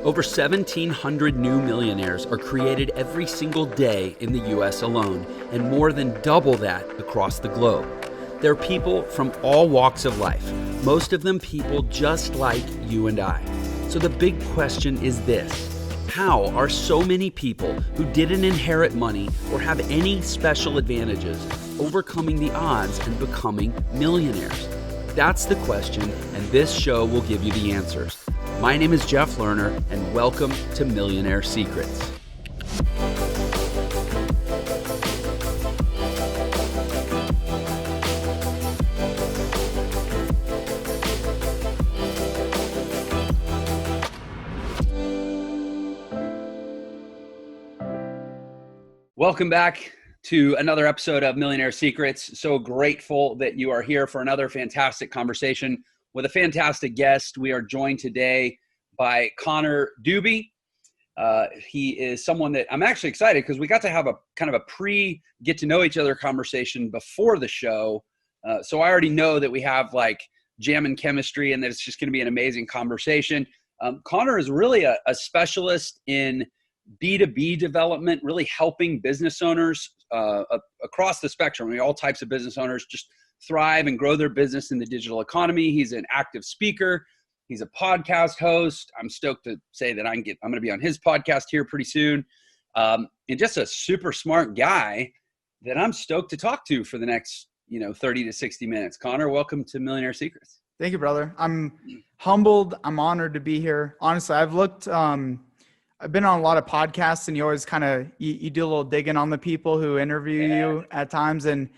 Over 1,700 new millionaires are created every single day in the US alone, and more than double that across the globe. They're people from all walks of life, most of them people just like you and I. So the big question is this: how are so many people who didn't inherit money or have any special advantages overcoming the odds and becoming millionaires? That's the question, and this show will give you the answers. My name is Jeff Lerner, and welcome to Millionaire Secrets. Welcome back to another episode of Millionaire Secrets. So grateful that you are here for another fantastic conversation with a fantastic guest. We are joined today by Connor Dube. He is someone that I'm actually excited because we got to have a kind of a pre-get to know each other conversation before the show. So I already know that we have like jam and chemistry and that it's just going to be an amazing conversation. Connor is really a specialist in B2B development, really helping business owners across the spectrum. I mean, all types of business owners just thrive and grow their business in the digital economy. He's an active speaker. He's a podcast host. I'm stoked to say that I'm going to be on his podcast here pretty soon. And just a super smart guy that I'm stoked to talk to for the next, 30 to 60 minutes. Connor, welcome to Millionaire Secrets. Thank you, brother. I'm humbled. I'm honored to be here. Honestly, I've been on a lot of podcasts, and you always kind of, you do a little digging on the people who interview you at times. And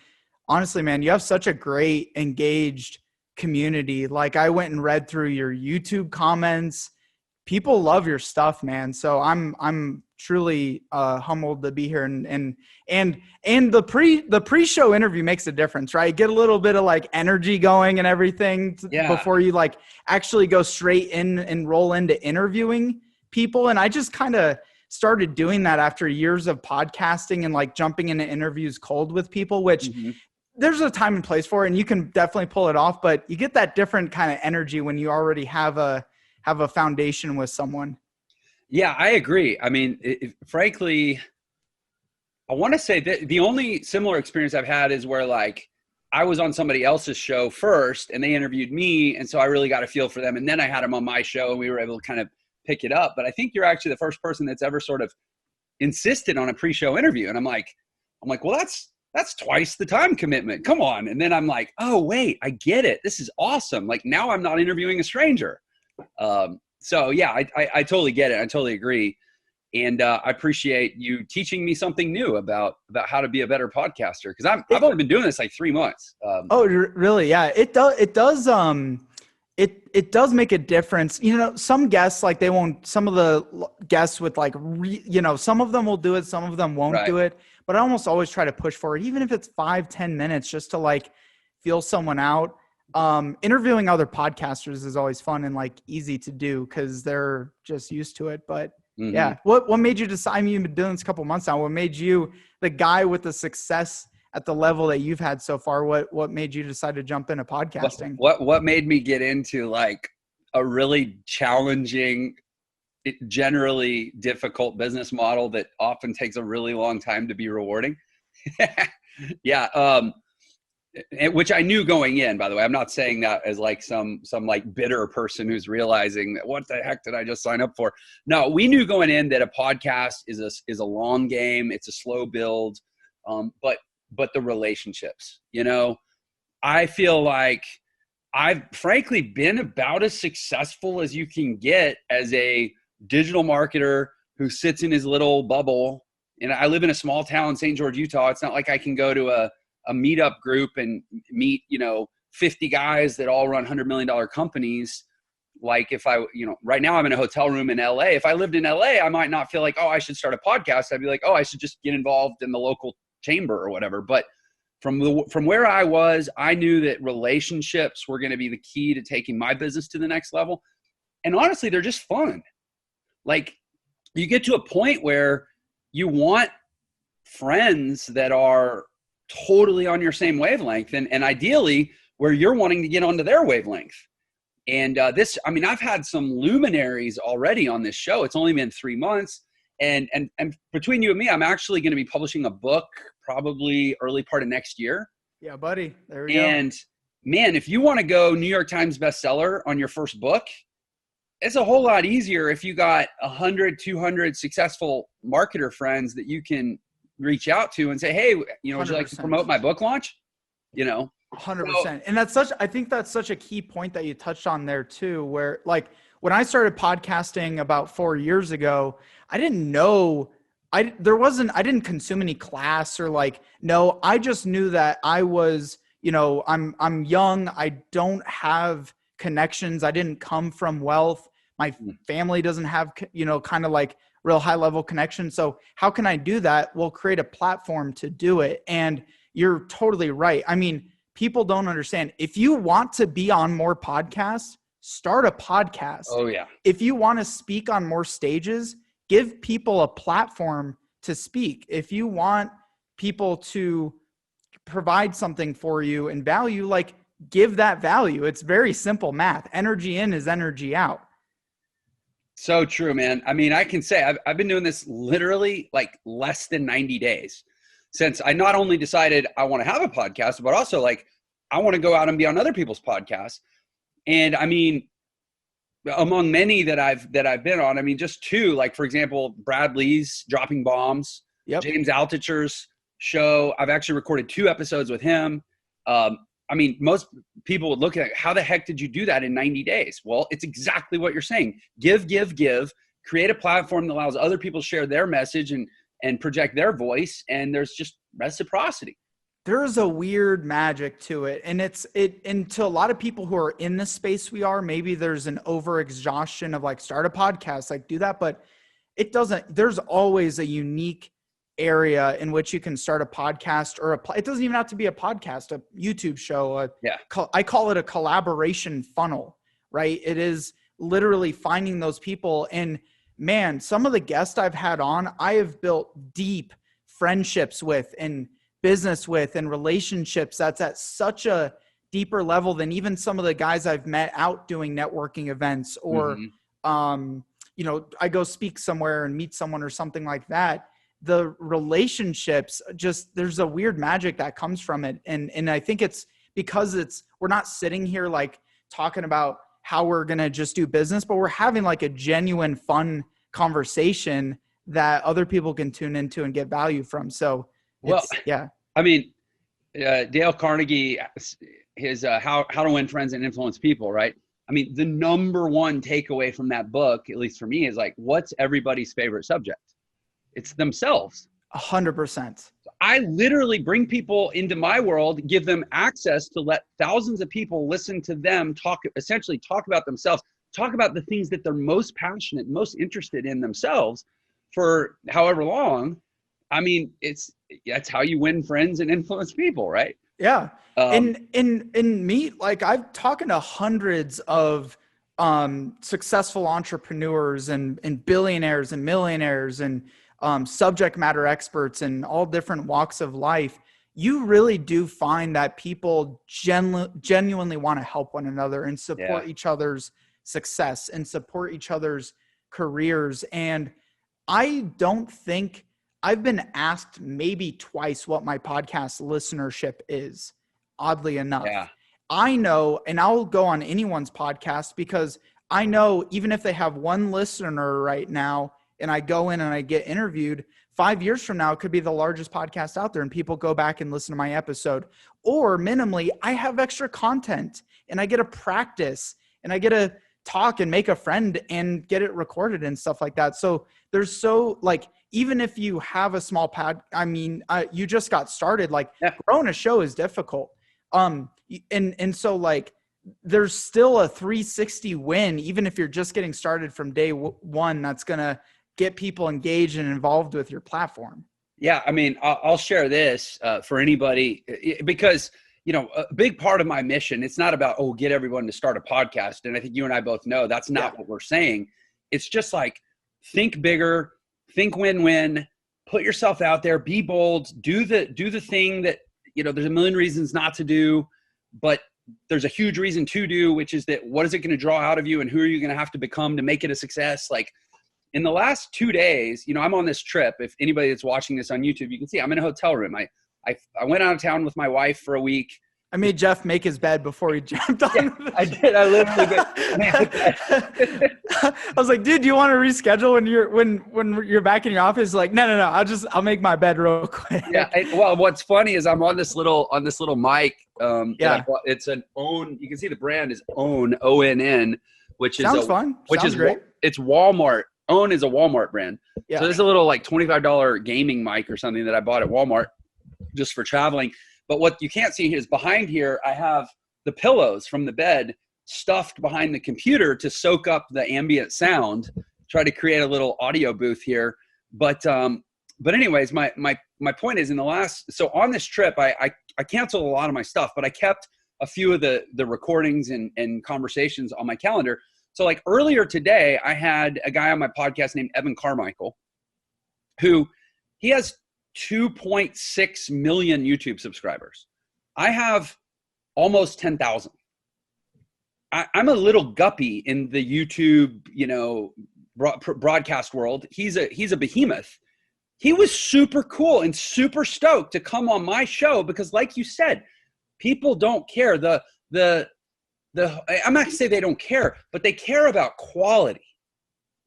honestly, man, you have such a great, engaged community. Like, I went and read through your YouTube comments. People love your stuff, man. So I'm truly humbled to be here. And the pre-show interview makes a difference, right? Get a little bit of like energy going and everything before you like actually go straight in and roll into interviewing people. And I just kind of started doing that after years of podcasting and like jumping into interviews cold with people, which there's a time and place for it, and you can definitely pull it off, but you get that different kind of energy when you already have a foundation with someone. Yeah, I agree. I mean, frankly, I want to say that the only similar experience I've had is where like I was on somebody else's show first and they interviewed me. And so I really got a feel for them. And then I had them on my show and we were able to kind of pick it up. But I think you're actually the first person that's ever sort of insisted on a pre-show interview. And I'm like, well, that's twice the time commitment. Come on. And then I'm like, oh, wait, I get it. This is awesome. Like, now I'm not interviewing a stranger. So yeah, I totally get it. I totally agree. And I appreciate you teaching me something new about how to be a better podcaster. Cause I've only been doing this like 3 months. Oh, really? Yeah. It does make a difference. Some guests, like some of the guests with like, some of them will do it. Some of them won't do it, but I almost always try to push for it. Even if it's 5-10 minutes, just to like feel someone out. Interviewing other podcasters is always fun and like easy to do cause they're just used to it. But yeah, what made you decide? I mean, you've been doing this a couple months now. What made you the guy with the success at the level that you've had so far? What made you decide to jump into podcasting? What made me get into like a really challenging, generally difficult business model that often takes a really long time to be rewarding? Yeah. Which I knew going in, by the way. I'm not saying that as like some like bitter person who's realizing that what the heck did I just sign up for? No, we knew going in that a podcast is a long game. It's a slow build. But the relationships, I feel like I've frankly been about as successful as you can get as a digital marketer who sits in his little bubble. And I live in a small town in St. George, Utah. It's not like I can go to a meetup group and meet, 50 guys that all run $100 million companies. Like if right now I'm in a hotel room in LA. If I lived in LA, I might not feel like, oh, I should start a podcast. I'd be like, oh, I should just get involved in the local chamber or whatever. But from where I was, I knew that relationships were going to be the key to taking my business to the next level. And honestly, they're just fun. Like you get to a point where you want friends that are totally on your same wavelength and ideally where you're wanting to get onto their wavelength. And I've had some luminaries already on this show. It's only been 3 months. And between you and me, I'm actually going to be publishing a book probably early part of next year. Yeah, buddy. There we go. And man, if you want to go New York Times bestseller on your first book, it's a whole lot easier if you got 100, 200 successful marketer friends that you can reach out to and say, hey, would you like to promote my book launch? 100%. And I think that's such a key point that you touched on there too, where like when I started podcasting about 4 years ago, I didn't know, I didn't consume any class or I just knew that I was, I'm young. I don't have connections. I didn't come from wealth. My family doesn't have, kind of like real high level connections. So how can I do that? We'll create a platform to do it. And you're totally right. I mean, people don't understand. If you want to be on more podcasts, start a podcast. Oh yeah. If you want to speak on more stages, give people a platform to speak. If you want people to provide something for you and value, give that value. It's very simple math. Energy in is energy out. So true, man. I mean, I can say I've been doing this literally less than 90 days since I not only decided I want to have a podcast, but also I want to go out and be on other people's podcasts. And I mean, among many that I've been on, I mean, just two, for example, Brad Lee's Dropping Bombs, yep. James Altucher's show. I've actually recorded 2 episodes with him. I mean, most people would look at how the heck did you do that in 90 days? Well, it's exactly what you're saying. Give, create a platform that allows other people to share their message and project their voice. And there's just reciprocity. There's a weird magic to it. And and to a lot of people who are in the space we are, maybe there's an over exhaustion of start a podcast, do that, but it doesn't, there's always a unique area in which you can start a podcast or it doesn't even have to be a podcast, a YouTube show. I call it a collaboration funnel, right? It is literally finding those people. And man, some of the guests I've had on, I have built deep friendships with and business with and relationships that's at such a deeper level than even some of the guys I've met out doing networking events or, I go speak somewhere and meet someone or something like that. The relationships, just there's a weird magic that comes from it. And I think it's because we're not sitting here talking about how we're going to just do business, but we're having a genuine fun conversation that other people can tune into and get value from. So yeah. I mean, Dale Carnegie, his how to win friends and influence people, right? I mean, the number one takeaway from that book, at least for me, is what's everybody's favorite subject? It's themselves. 100%. I literally bring people into my world, give them access to let thousands of people listen to them essentially talk about themselves, talk about the things that they're most passionate, most interested in themselves for however long. I mean, that's how you win friends and influence people, right? Yeah. In me, I've talking to hundreds of successful entrepreneurs and billionaires and millionaires and subject matter experts in all different walks of life. You really do find that people genuinely want to help one another and support each other's success and support each other's careers. And I don't think I've been asked maybe twice what my podcast listenership is, oddly enough. Yeah. I know, and I'll go on anyone's podcast because I know even if they have one listener right now and I go in and I get interviewed, 5 years from now, it could be the largest podcast out there and people go back and listen to my episode. Or minimally, I have extra content and I get to practice and I get to talk and make a friend and get it recorded and stuff like that. So there's even if you have a small you just got started, growing a show is difficult. And so there's still a 360 win, even if you're just getting started from day one, that's going to get people engaged and involved with your platform. Yeah. I mean, I'll share this for anybody because, a big part of my mission, it's not about, get everyone to start a podcast. And I think you and I both know that's not what we're saying. It's just think bigger, think win-win, put yourself out there, be bold, do the thing that, there's a million reasons not to do, but there's a huge reason to do, which is that what is it going to draw out of you and who are you going to have to become to make it a success? Like in the last 2 days, you know, I'm on this trip. If anybody that's watching this on YouTube, you can see I'm in a hotel room. I went out of town with my wife for a week. I made Jeff make his bed before he jumped on. Yeah, I did. I literally did. I was like, dude, do you want to reschedule when you're back in your office? Like, no. I'll make my bed real quick. Yeah. Well, what's funny is I'm on this little mic. Yeah. It's an OWN. You can see the brand is OWN, ONN, which is fun. Which Sounds is great. It's Walmart. OWN is a Walmart brand. Yeah. So there's a little like $25 gaming mic or something that I bought at Walmart just for traveling. But what you can't see is behind here, I have the pillows from the bed stuffed behind the computer to soak up the ambient sound, try to create a little audio booth here. But anyways, my point is so on this trip, I canceled a lot of my stuff, but I kept a few of the recordings and conversations on my calendar. So like earlier today, I had a guy on my podcast named Evan Carmichael, who he has 2.6 million YouTube subscribers. I have almost 10,000. I'm a little guppy in the YouTube, you know, broadcast world. He's a behemoth. He was super cool and super stoked to come on my show because, like you said, people don't care. I'm not gonna say they don't care, but they care about quality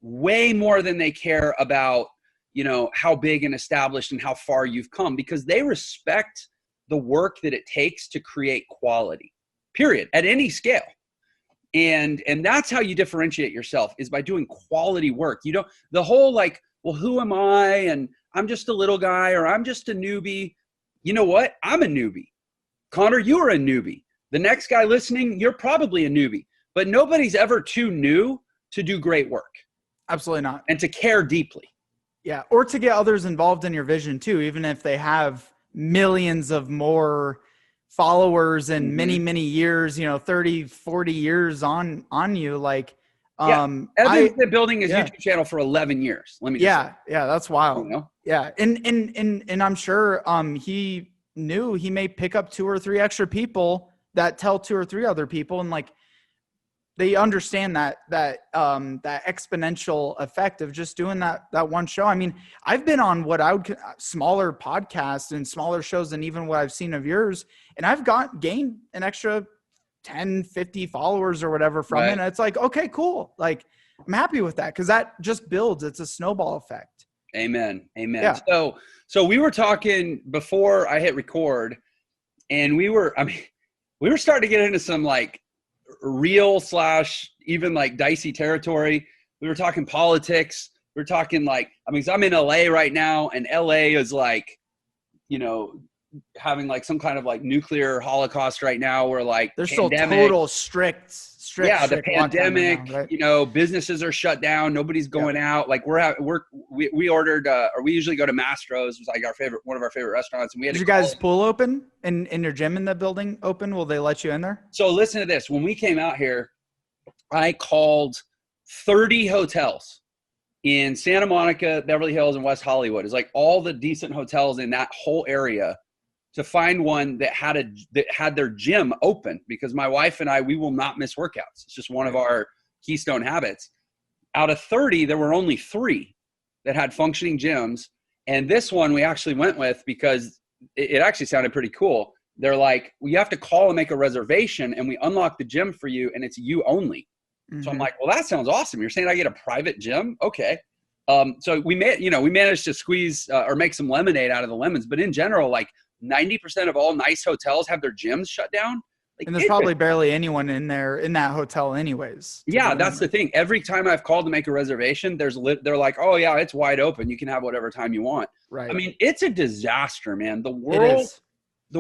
way more than they care about, you know, how big and established and how far you've come, because they respect the work that it takes to create quality, period, at any scale. And that's how you differentiate yourself, is by doing quality work. You don't, the whole like, well, who am I? And I'm just a little guy, or I'm just a newbie. You know what? I'm a newbie. Connor, you are a newbie. The next guy listening, you're probably a newbie, but nobody's ever too new to do great work. Absolutely not. And to care deeply. Yeah. Or to get others involved in your vision too, even if they have millions of more followers and many years, you know, 30, 40 years on you. Like, Evan's been building his YouTube channel for 11 years. Let me just say. Yeah. That's wild. You know? Yeah. And I'm sure, he knew he may pick up 2 or 3 extra people that tell 2 or 3 other people. And like, they understand that exponential effect of just doing that one show. I mean, I've been on what I would smaller podcasts and smaller shows than even what I've seen of yours. And I've gained an extra 10, 50 followers or whatever from it. And it's like, okay, cool. Like, I'm happy with that, 'cause that just builds. It's a snowball effect. Amen. Yeah. So we were talking before I hit record, and we were starting to get into some like real / even like dicey territory. We were talking politics. We were talking like, I mean, 'cause I'm in LA right now, and LA is like, you know, having like some kind of like nuclear holocaust right now, where like there's still total strict the pandemic, now, right? You know, businesses are shut down. Nobody's going out. Like we ordered, or we usually go to Mastro's. It was like one of our favorite restaurants. And we had Is your guys' pool open and your gym in the building open? Will they let you in there? So listen to this. When we came out here, I called 30 hotels in Santa Monica, Beverly Hills, and West Hollywood. It's like all the decent hotels in that whole area, to find one that had their gym open, because my wife and I, we will not miss workouts. It's just one of our keystone habits. Out of 30, there were only 3 that had functioning gyms. And this one we actually went with because it actually sounded pretty cool. They're like, well, you have to call and make a reservation, and we unlock the gym for you, and it's you only. Mm-hmm. So I'm like, well, that sounds awesome. You're saying I get a private gym? Okay. So we managed to squeeze or make some lemonade out of the lemons. But in general, like 90% of all nice hotels have their gyms shut down. Like, and there's probably barely anyone in that hotel anyways. Yeah, that's the thing. Every time I've called to make a reservation, they're like, oh yeah, it's wide open. You can have whatever time you want. Right. I mean, it's a disaster, man. The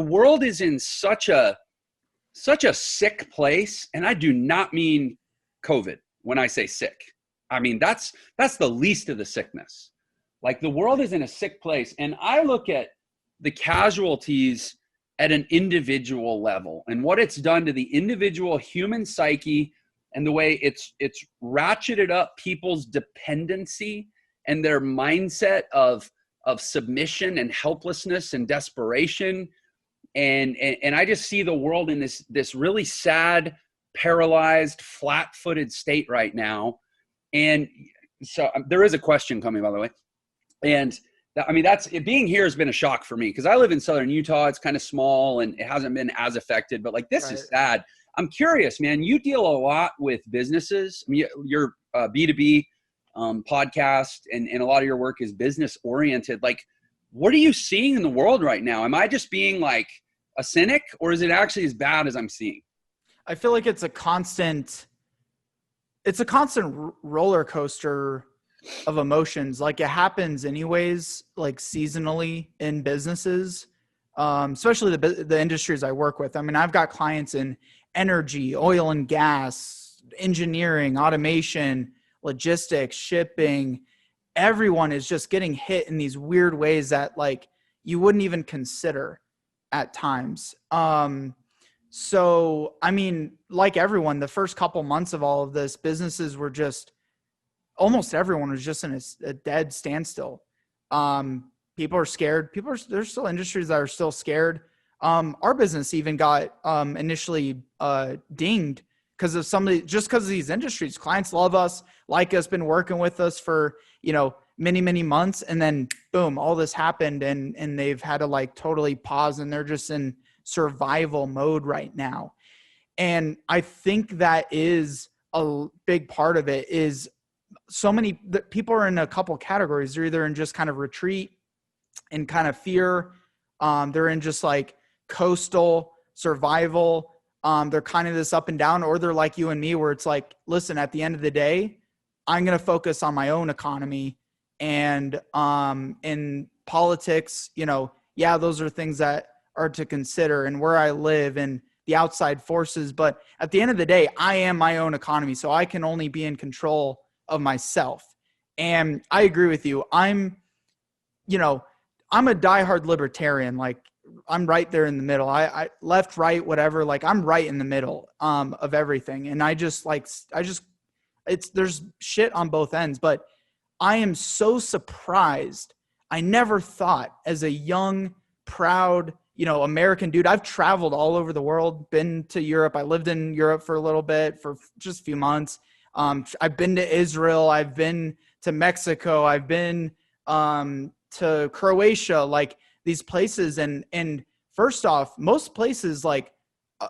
world is in such a sick place. And I do not mean COVID when I say sick. I mean, that's the least of the sickness. Like, the world is in a sick place. And I look at the casualties at an individual level and what it's done to the individual human psyche, and the way it's ratcheted up people's dependency and their mindset of submission and helplessness and desperation. And I just see the world in this really sad, paralyzed, flat-footed state right now. And so there is a question coming, by the way. And I mean, being here has been a shock for me because I live in Southern Utah. It's kind of small and it hasn't been as affected, but like, this is sad. I'm curious, man, you deal a lot with businesses. I mean, your B2B podcast and a lot of your work is business oriented. Like, what are you seeing in the world right now? Am I just being like a cynic, or is it actually as bad as I'm seeing? I feel like it's a constant roller coaster of emotions. Like, it happens anyways, like seasonally in businesses, especially the industries I work with. I mean, I've got clients in energy, oil and gas, engineering, automation, logistics, shipping. Everyone is just getting hit in these weird ways that like you wouldn't even consider at times. So, I mean, like everyone, the first couple months of all of this, businesses were just, almost everyone was just in a dead standstill. People are scared. There's still industries that are still scared. Our business even got initially dinged because of these industries. Clients love us, like us, been working with us for, many, many months. And then boom, all this happened and they've had to like totally pause, and they're just in survival mode right now. And I think that is a big part of it. Is so many people are in a couple categories. They're either in just kind of retreat and kind of fear. They're in just like coastal survival. They're kind of this up and down, or they're like you and me, where it's like, listen, at the end of the day, I'm going to focus on my own economy. And in politics, those are things that are to consider, and where I live and the outside forces. But at the end of the day, I am my own economy, so I can only be in control of myself. And I agree with you. I'm a diehard libertarian. Like, I'm right there in the middle. I left, right, whatever. Like, I'm right in the middle of everything. And there's shit on both ends, but I am so surprised. I never thought, as a young, proud, American dude, I've traveled all over the world, been to Europe. I lived in Europe for a little bit, for just a few months. I've been to Israel. I've been to Mexico. I've been to Croatia, like these places. And first off, most places, like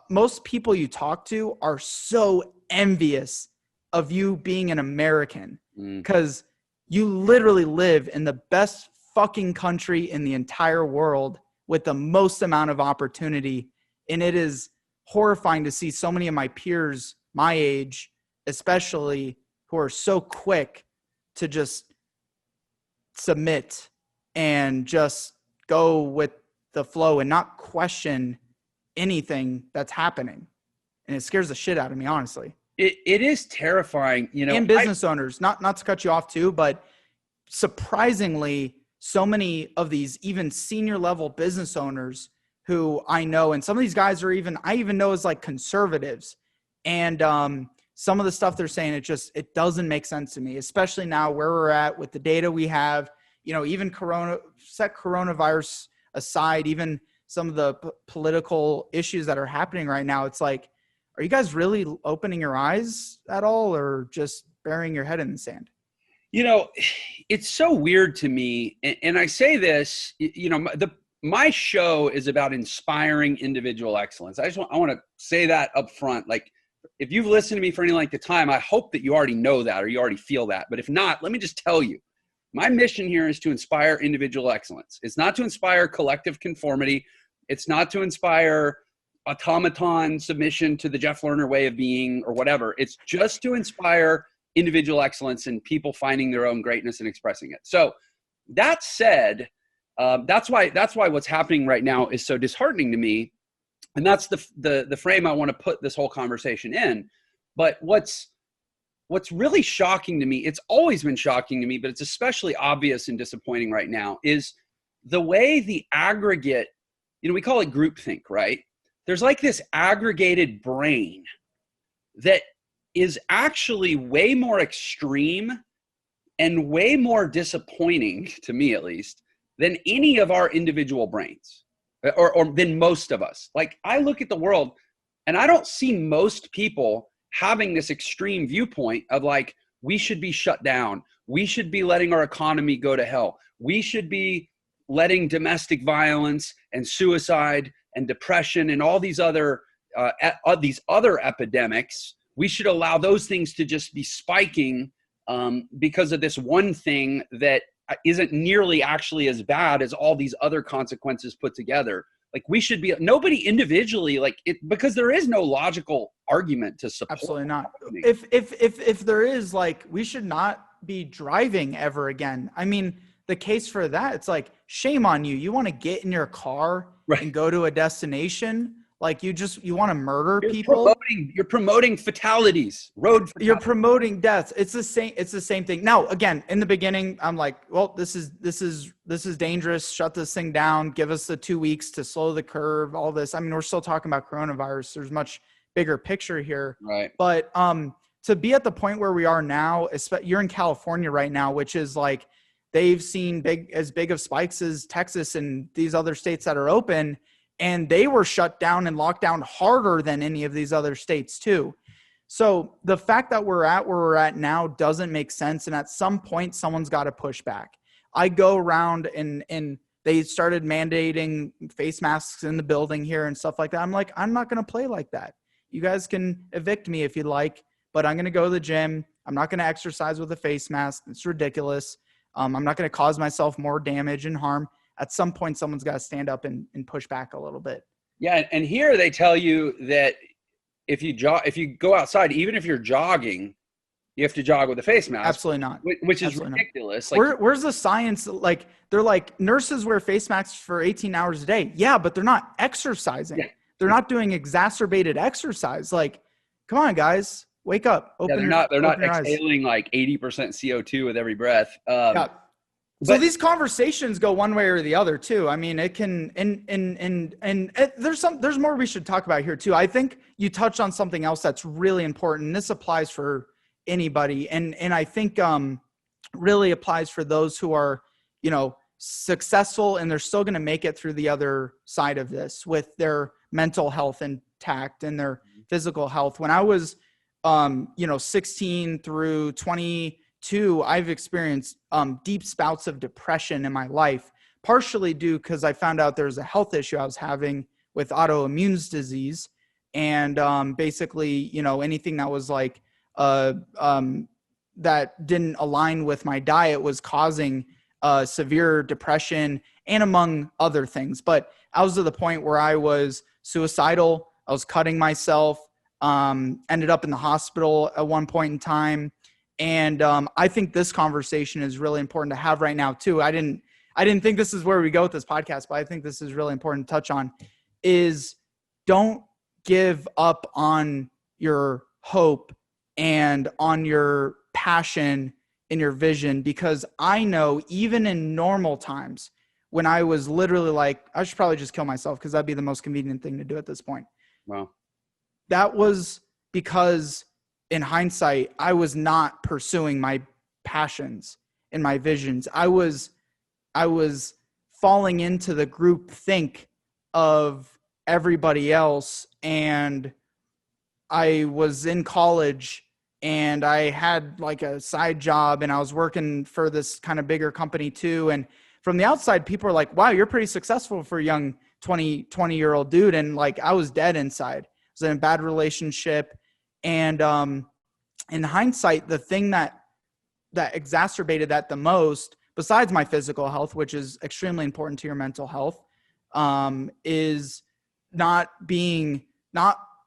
most people you talk to are so envious of you being an American, because you literally live in the best fucking country in the entire world with the most amount of opportunity. And it is horrifying to see so many of my peers, my age, especially, who are so quick to just submit and just go with the flow and not question anything that's happening. And it scares the shit out of me, honestly. It is terrifying, And business owners, not to cut you off too, but surprisingly, so many of these even senior level business owners who I know, and some of these guys are I even know as like conservatives, and some of the stuff they're saying, it doesn't make sense to me, especially now where we're at with the data we have, even set coronavirus aside, even some of the political issues that are happening right now. It's like, are you guys really opening your eyes at all, or just burying your head in the sand? It's so weird to me. And I say this, my show is about inspiring individual excellence. I want to say that up front. Like, if you've listened to me for any length of time, I hope that you already know that, or you already feel that. But if not, let me just tell you, my mission here is to inspire individual excellence. It's not to inspire collective conformity. It's not to inspire automaton submission to the Jeff Lerner way of being or whatever. It's just to inspire individual excellence and people finding their own greatness and expressing it. So that said, that's why what's happening right now is so disheartening to me. And that's the frame I want to put this whole conversation in. But what's really shocking to me, it's always been shocking to me, but it's especially obvious and disappointing right now, is the way the aggregate, we call it groupthink, right? There's like this aggregated brain that is actually way more extreme and way more disappointing, to me at least, than any of our individual brains. or than most of us. Like, I look at the world and I don't see most people having this extreme viewpoint of like, we should be shut down. We should be letting our economy go to hell. We should be letting domestic violence and suicide and depression and all these other epidemics, we should allow those things to just be spiking because of this one thing that isn't nearly actually as bad as all these other consequences put together. Like, we should be, nobody individually, like it, because there is no logical argument to support. Absolutely not. If there is, like, we should not be driving ever again. I mean, the case for that, it's like, shame on you. You want to get in your car and go to a destination. Like, you want to murder people. You're promoting fatalities, road fatalities. You're promoting deaths. It's the same thing. Now, again, in the beginning, I'm like, well, this is dangerous. Shut this thing down. Give us the 2 weeks to slow the curve, all this. I mean, we're still talking about coronavirus. There's much bigger picture here. Right. But to be at the point where we are now, you're in California right now, which is like, they've seen as big of spikes as Texas and these other states that are open. And they were shut down and locked down harder than any of these other states too. So the fact that we're at where we're at now doesn't make sense. And at some point, someone's got to push back. I go around and they started mandating face masks in the building here and stuff like that. I'm like, I'm not going to play like that. You guys can evict me if you'd like, but I'm going to go to the gym. I'm not going to exercise with a face mask. It's ridiculous. I'm not going to cause myself more damage and harm. At some point, someone's got to stand up and push back a little bit. Yeah. And here they tell you that if you go outside, even if you're jogging, you have to jog with a face mask. Absolutely not. Which is Absolutely ridiculous. Like, where's the science? Like, they're like, nurses wear face masks for 18 hours a day. Yeah, but they're not exercising. Yeah. They're not doing exacerbated exercise. Like, come on, guys, wake up. They're not exhaling like 80% CO2 with every breath. So these conversations go one way or the other too. I mean, it can, and there's more we should talk about here too. I think you touched on something else that's really important. This applies for anybody. And I think, really applies for those who are, successful and they're still going to make it through the other side of this with their mental health intact and their physical health. When I was, 16 through 22, I've experienced deep spouts of depression in my life, partially due because I found out there's a health issue I was having with autoimmune disease. And basically, anything that was like that didn't align with my diet was causing severe depression and among other things. But I was to the point where I was suicidal. I was cutting myself, ended up in the hospital at one point in time. And I think this conversation is really important to have right now too. I didn't think this is where we go with this podcast, but I think this is really important to touch on, is don't give up on your hope and on your passion and your vision, because I know even in normal times when I was literally like, I should probably just kill myself because that'd be the most convenient thing to do at this point. Wow. That was because in hindsight, I was not pursuing my passions and my visions. I was falling into the group think of everybody else. And I was in college and I had like a side job and I was working for this kind of bigger company too. And from the outside, people are like, wow, you're pretty successful for a young 20-year-old dude. And like, I was dead inside. I was in a bad relationship. And in hindsight, the thing that exacerbated that the most, besides my physical health, which is extremely important to your mental health, is not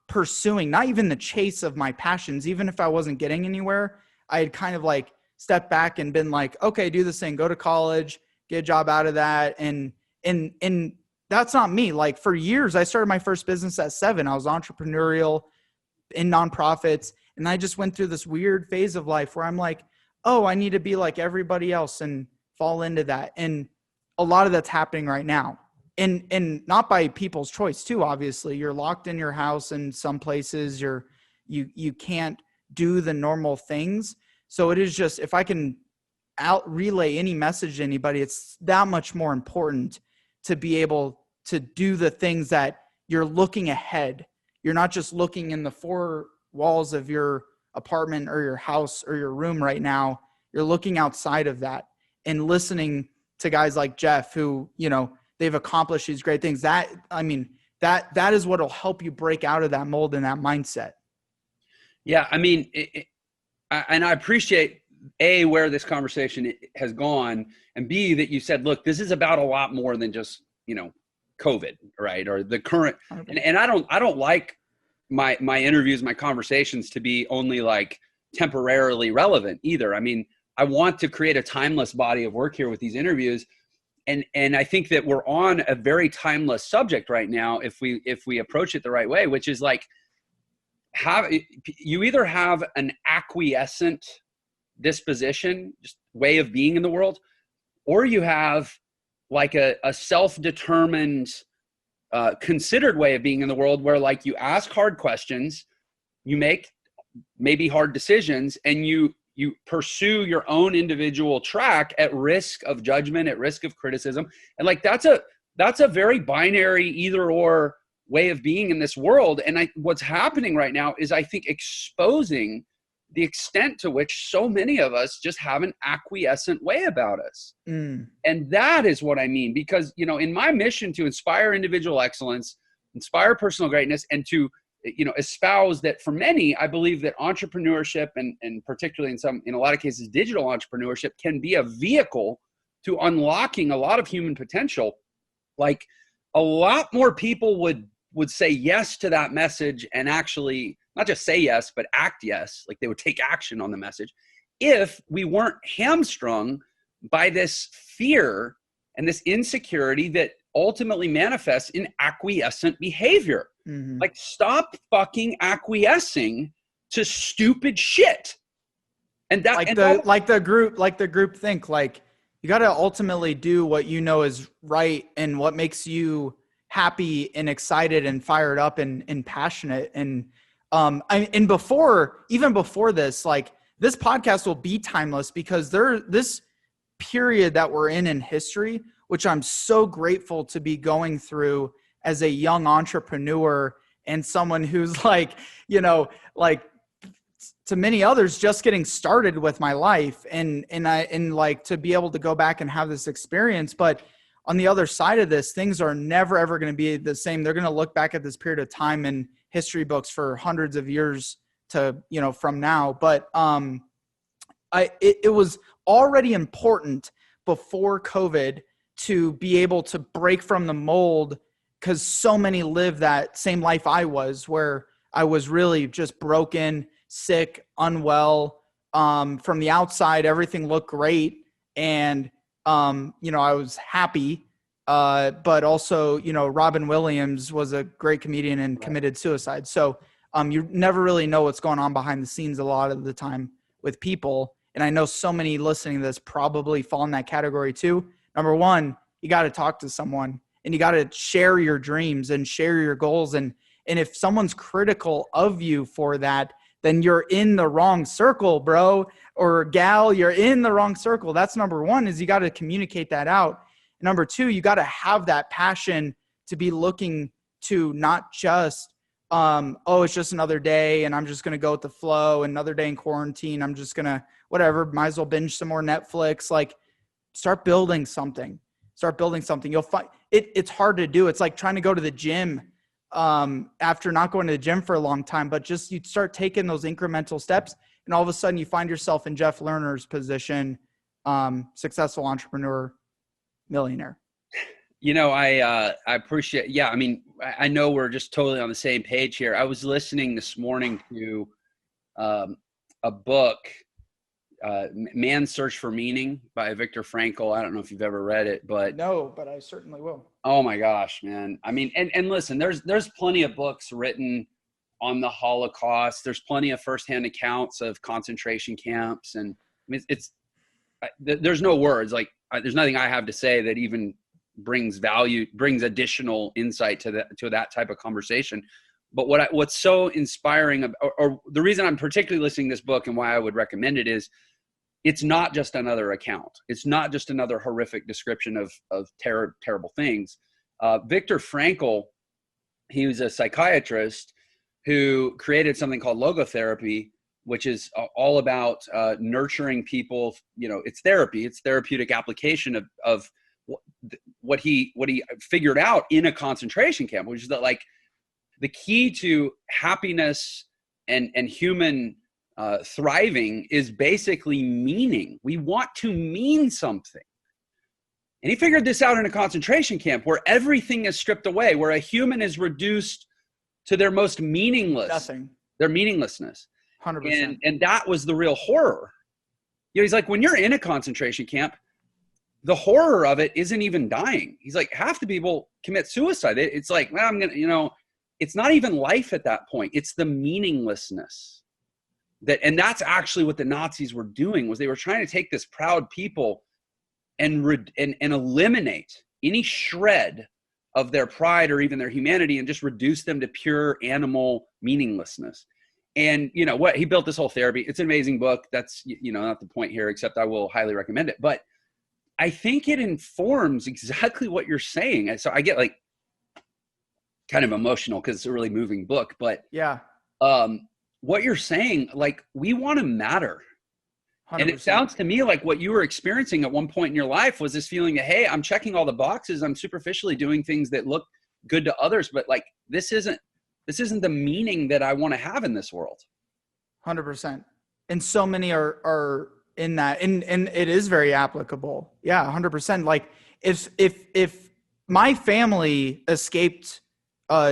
pursuing, not even the chase of my passions. Even if I wasn't getting anywhere, I had kind of like stepped back and been like, okay, do this thing, go to college, get a job out of that. And that's not me. Like for years, I started my first business at 7. I was entrepreneurial in nonprofits. And I just went through this weird phase of life where I'm like, oh, I need to be like everybody else and fall into that. And a lot of that's happening right now. And not by people's choice too, obviously. You're locked in your house in some places. You can't do the normal things. So it is just, if I can relay any message to anybody, it's that much more important to be able to do the things that you're looking ahead. You're not just looking in the four walls of your apartment or your house or your room right now. You're looking outside of that and listening to guys like Jeff who, you know, they've accomplished these great things. That is what will help you break out of that mold and that mindset. Yeah. I mean, and I appreciate A, where this conversation has gone, and B, that you said, look, this is about a lot more than just, you know, COVID, right? Or the current, and I don't like my interviews, my conversations to be only like temporarily relevant either. I mean, I want to create a timeless body of work here with these interviews. And I think that we're on a very timeless subject right now if we approach it the right way, which is like, you either have an acquiescent disposition, just way of being in the world, or you have like a self-determined, considered way of being in the world where like you ask hard questions, you make maybe hard decisions, and you pursue your own individual track at risk of judgment, at risk of criticism. And like, that's a very binary either or way of being in this world. And what's happening right now is, I think, exposing the extent to which so many of us just have an acquiescent way about us. And that is what I mean, because, you know, in my mission to inspire individual excellence, inspire personal greatness, and to, you know, espouse that for many, I believe that entrepreneurship and particularly in a lot of cases, digital entrepreneurship can be a vehicle to unlocking a lot of human potential. Like, a lot more people would say yes to that message, and actually not just say yes, but act yes. Like, they would take action on the message if we weren't hamstrung by this fear and this insecurity that ultimately manifests in acquiescent behavior. Like, stop fucking acquiescing to stupid shit. And that like the group think, like, you got to ultimately do what you know is right and what makes you happy and excited and fired up and passionate. And even before this, like, this podcast will be timeless because this period that we're in history, which I'm so grateful to be going through as a young entrepreneur and someone who's like, you know, like, to many others, just getting started with my life, and like, to be able to go back and have this experience. But on the other side of this, things are never, ever going to be the same. They're going to look back at this period of time in history books for hundreds of years from now. But it was already important before COVID to be able to break from the mold, because so many live that same life I was, where I was really just broken, sick, unwell. From the outside, everything looked great. And, I was happy. But also, Robin Williams was a great comedian and committed suicide. So you never really know what's going on behind the scenes a lot of the time with people. And I know so many listening to this probably fall in that category too. Number one, you got to talk to someone, and you got to share your dreams and share your goals. And if someone's critical of you for that, then you're in the wrong circle, bro or gal. You're in the wrong circle. That's number one, is you got to communicate that out. And number two, you got to have that passion to be looking to not just, it's just another day and I'm just going to go with the flow. Another day in quarantine, I'm just going to, whatever, might as well binge some more Netflix. Like, start building something. You'll find it's hard to do. It's like trying to go to the gym after not going to the gym for a long time, but just you start taking those incremental steps, and all of a sudden you find yourself in Jeff Lerner's position, successful entrepreneur, millionaire. I appreciate, I mean, I know we're just totally on the same page here. I was listening this morning to a book, Man's Search for Meaning by Viktor Frankl. I don't know if you've ever read it, but no, but I certainly will. Oh my gosh, man. I mean, and listen, there's plenty of books written on the Holocaust. There's plenty of firsthand accounts of concentration camps. And I mean, there's no words, like there's nothing I have to say that even brings additional insight to that type of conversation. But what's so inspiring, or the reason I'm particularly listening to this book and why I would recommend it, is it's not just another account. It's not just another horrific description of terrible things. Viktor Frankl, he was a psychiatrist who created something called logotherapy, which is all about nurturing people. You know, it's therapy, it's therapeutic application of what he figured out in a concentration camp, which is that like the key to happiness and human thriving is basically meaning. We want to mean something. And he figured this out in a concentration camp where everything is stripped away, where a human is reduced to their most their meaninglessness. 100%. And that was the real horror. You know, he's like, when you're in a concentration camp, the horror of it isn't even dying. He's like, half the people commit suicide. It's like, well, I'm going to, you know, it's not even life at that point. It's the meaninglessness. And that's actually what the Nazis were doing, was they were trying to take this proud people and eliminate any shred of their pride or even their humanity and just reduce them to pure animal meaninglessness. And you know what, he built this whole therapy. It's an amazing book. That's, you know, not the point here, except I will highly recommend it. But I think it informs exactly what you're saying. So I get like kind of emotional because it's a really moving book, but yeah, what you're saying, like, we want to matter. 100%. And it sounds to me like what you were experiencing at one point in your life was this feeling that, hey, I'm checking all the boxes. I'm superficially doing things that look good to others, but like, this isn't the meaning that I want to have in this world. 100%. And so many are in that, and it is very applicable. Yeah. 100%. Like if my family escaped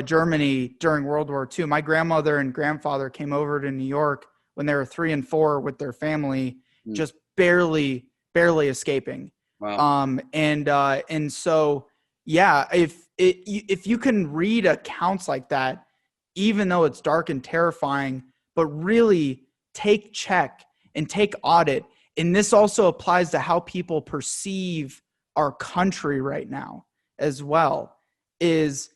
Germany during World War II, my grandmother and grandfather came over to New York when they were 3 and 4 with their family, just barely escaping. Wow. And so, yeah, if you can read accounts like that, even though it's dark and terrifying, but really take check and take audit. And this also applies to how people perceive our country right now as well, is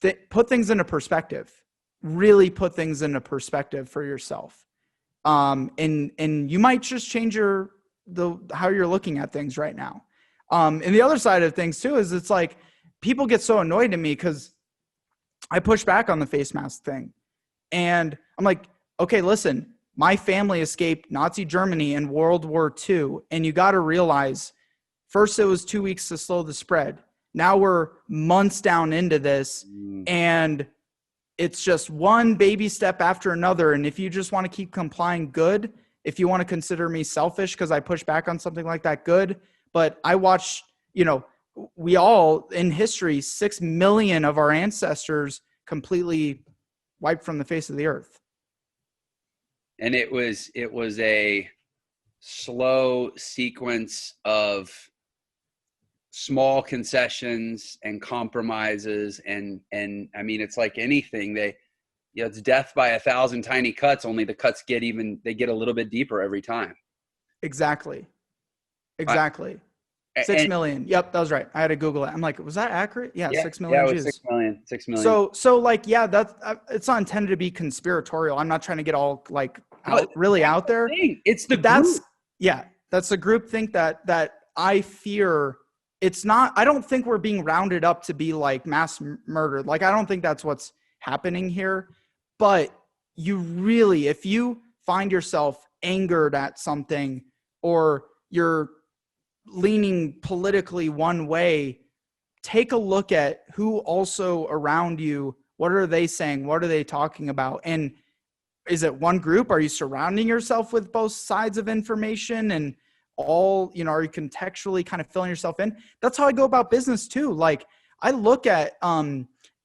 that put things into perspective, really put things into perspective for yourself. And you might just change how you're looking at things right now. And the other side of things too, is it's like people get so annoyed at me because I push back on the face mask thing. And I'm like, okay, listen, my family escaped Nazi Germany in World War II. And you got to realize, first it was 2 weeks to slow the spread. Now we're months down into this, and it's just one baby step after another. And if you just want to keep complying, good. If you want to consider me selfish because I push back on something like that, good. But I watch, you know, we all in history, 6 million of our ancestors completely wiped from the face of the earth. And it was a slow sequence of small concessions and compromises. And I mean, it's like anything, it's death by 1,000 tiny cuts, only the cuts get a little bit deeper every time. Exactly. 6 million. Yep, that was right. I had to Google it. I'm like, was that accurate? Yeah, 6 million. Yeah, it was 6 million. 6 million. So like, yeah, that's it's not intended to be conspiratorial. I'm not trying to get all like really out there. It's the group. That's a group think that I fear. It's not. I don't think we're being rounded up to be like mass murdered. Like, I don't think that's what's happening here. But you really, if you find yourself angered at something, or you're leaning politically one way, take a look at who also around you. What are they saying? What are they talking about? And is it one group? Are you surrounding yourself with both sides of information and all, you know, are you contextually kind of filling yourself in? That's how I go about business too. Like, I look at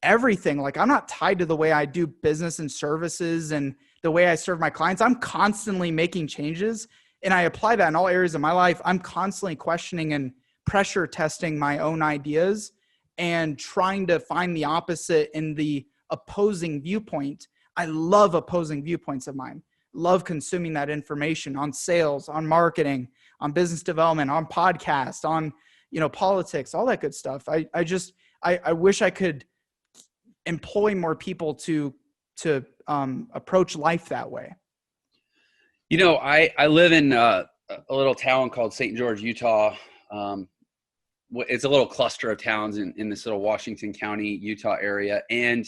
everything. Like, I'm not tied to the way I do business and services and the way I serve my clients. I'm constantly making changes, and I apply that in all areas of my life. I'm constantly questioning and pressure testing my own ideas and trying to find the opposite in the opposing viewpoint. I love opposing viewpoints of mine. Love consuming that information on sales, on marketing, on business development, on podcast, on, you know, politics, all that good stuff. I wish I could employ more people to approach life that way. You know, I live in a little town called St. George, Utah. it's a little cluster of towns in this little Washington County, Utah area. And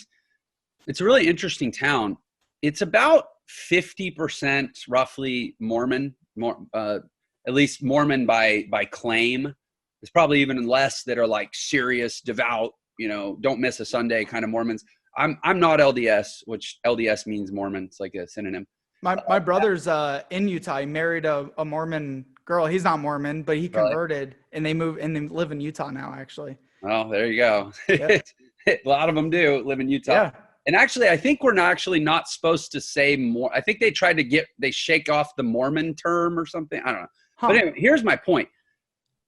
it's a really interesting town. It's about 50% roughly Mormon, at least Mormon by claim. There's probably even less that are like serious, devout, don't miss a Sunday kind of Mormons. I'm not LDS, which LDS means Mormon. It's like a synonym. My brother's in Utah. He married a Mormon girl. He's not Mormon, but he converted, and they moved and they live in Utah now, actually. Oh, there you go. Yeah. A lot of them do live in Utah. Yeah. And actually, I think we're not supposed to say more. I think they tried to they shake off the Mormon term or something. I don't know. Huh. But anyway, here's my point.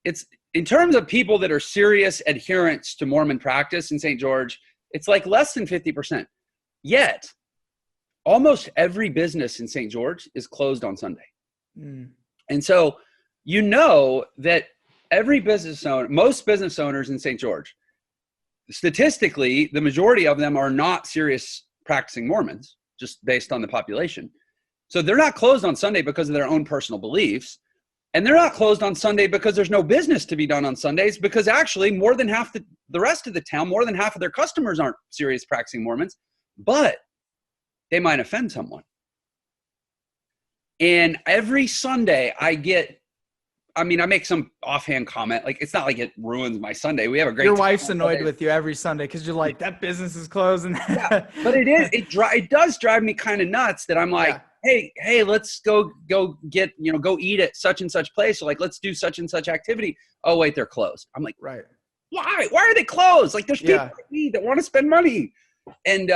It's in terms of people that are serious adherents to Mormon practice in St. George, it's like less than 50%. Yet, almost every business in St. George is closed on Sunday. Mm. And so, that every business owner, most business owners in St. George, statistically, the majority of them are not serious practicing Mormons, just based on the population. So they're not closed on Sunday because of their own personal beliefs. And they're not closed on Sunday because there's no business to be done on Sundays, because actually more than half the rest of the town, more than half of their customers aren't serious practicing Mormons, but they might offend someone. And every Sunday I make some offhand comment. Like, it's not like it ruins my Sunday. We have a great Your wife's annoyed with you every Sunday because you're like, that business is closed. Yeah, but it does drive me kind of nuts that I'm like, hey, let's go get, go eat at such and such place. Or like, let's do such and such activity. Oh, wait, they're closed. I'm like, right. Why are they closed? Like, there's people like me that want to spend money. And,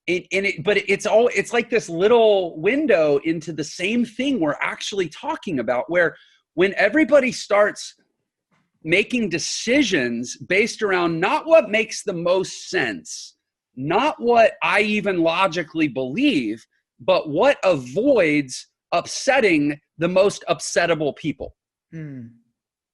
it's like this little window into the same thing we're actually talking about, where when everybody starts making decisions based around not what makes the most sense, not what I even logically believe, but what avoids upsetting the most upsettable people.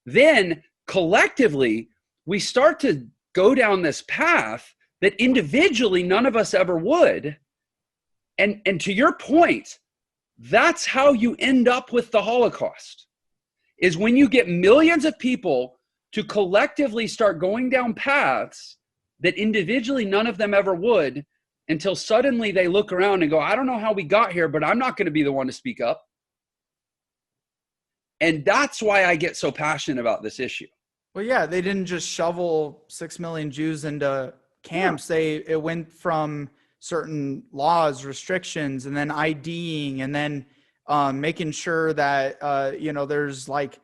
Then collectively, we start to go down this path that individually none of us ever would. And to your point, that's how you end up with the Holocaust, is when you get millions of people to collectively start going down paths that individually none of them ever would, until suddenly they look around and go, I don't know how we got here, but I'm not going to be the one to speak up. And that's why I get so passionate about this issue. Well, yeah, they didn't just shovel 6 million Jews into camps. Yeah. It went from certain laws, restrictions, and then IDing, and then making sure that, there's like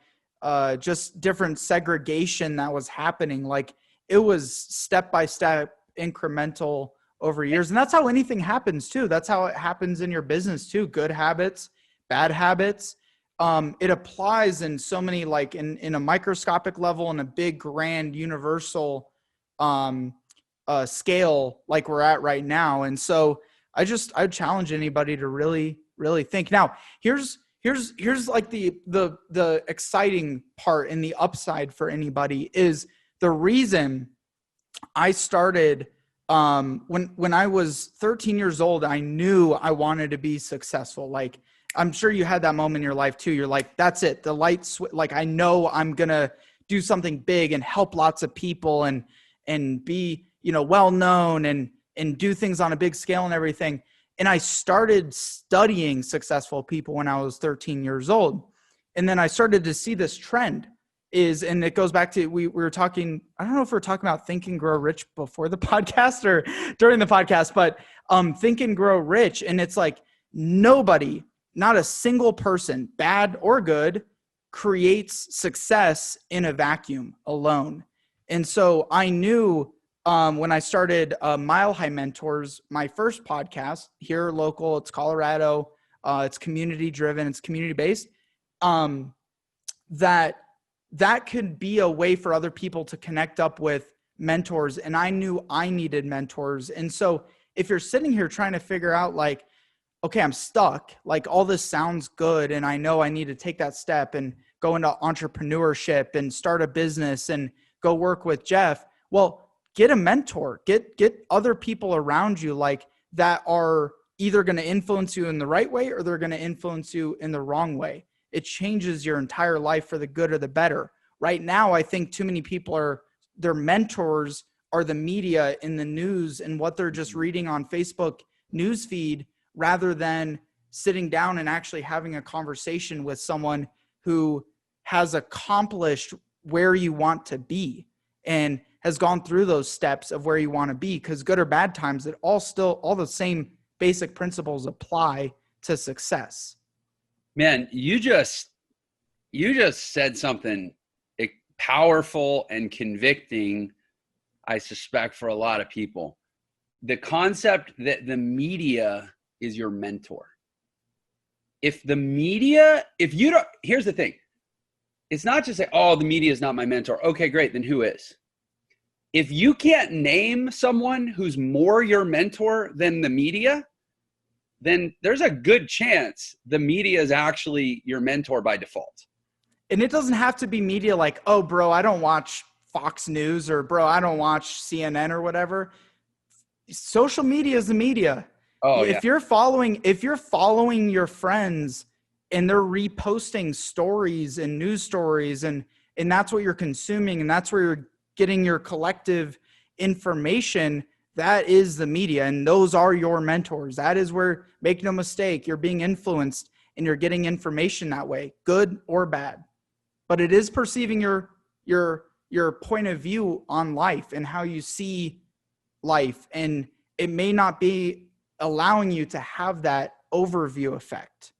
just different segregation that was happening. Like, it was step-by-step, incremental over years. And that's how anything happens too. That's how it happens in your business too. Good habits, bad habits. It applies in so many, like in a microscopic level and a big, grand, universal scale like we're at right now. And so I challenge anybody to really, really think. Now, here's like the exciting part and the upside for anybody is the reason I started. When I was 13 years old, I knew I wanted to be successful. Like, I'm sure you had that moment in your life too. You're like, that's it. The light like, I know I'm going to do something big and help lots of people and be, well known and do things on a big scale and everything. And I started studying successful people when I was 13 years old. And then I started to see this trend and it goes back to, we were talking, I don't know if we're talking about Think and Grow Rich before the podcast or during the podcast, but Think and Grow Rich. And it's like nobody, not a single person, bad or good, creates success in a vacuum alone. And so I knew when I started Mile High Mentors, my first podcast here local, it's Colorado, it's community driven, it's community based, that could be a way for other people to connect up with mentors. And I knew I needed mentors. And so if you're sitting here trying to figure out like, okay, I'm stuck, like all this sounds good, and I know I need to take that step and go into entrepreneurship and start a business and go work with Jeff. Well, get a mentor, get other people around you like that are either going to influence you in the right way or they're going to influence you in the wrong way. It changes your entire life for the good or the better. right now, I think too many people their mentors are the media in the news and what they're just reading on Facebook newsfeed, rather than sitting down and actually having a conversation with someone who has accomplished where you want to be and has gone through those steps of where you want to be. Because good or bad times, all the same basic principles apply to success. Man, you just said something powerful and convicting, I suspect, for a lot of people. The concept that the media is your mentor. If you don't, here's the thing. It's not just say, oh, the media is not my mentor. Okay, great. Then who is? If you can't name someone who's more your mentor than the media, then there's a good chance the media is actually your mentor by default. And it doesn't have to be media like, oh, bro, I don't watch Fox News, or bro, I don't watch CNN or whatever. Social media is the media. Oh, if you're following your friends and they're reposting stories and news stories, and that's what you're consuming, and that's where you're getting your collective information, that is the media. And those are your mentors. That is where, make no mistake, you're being influenced and you're getting information that way, good or bad. But it is perceiving your point of view on life and how you see life. And it may not be allowing you to have that overview effect.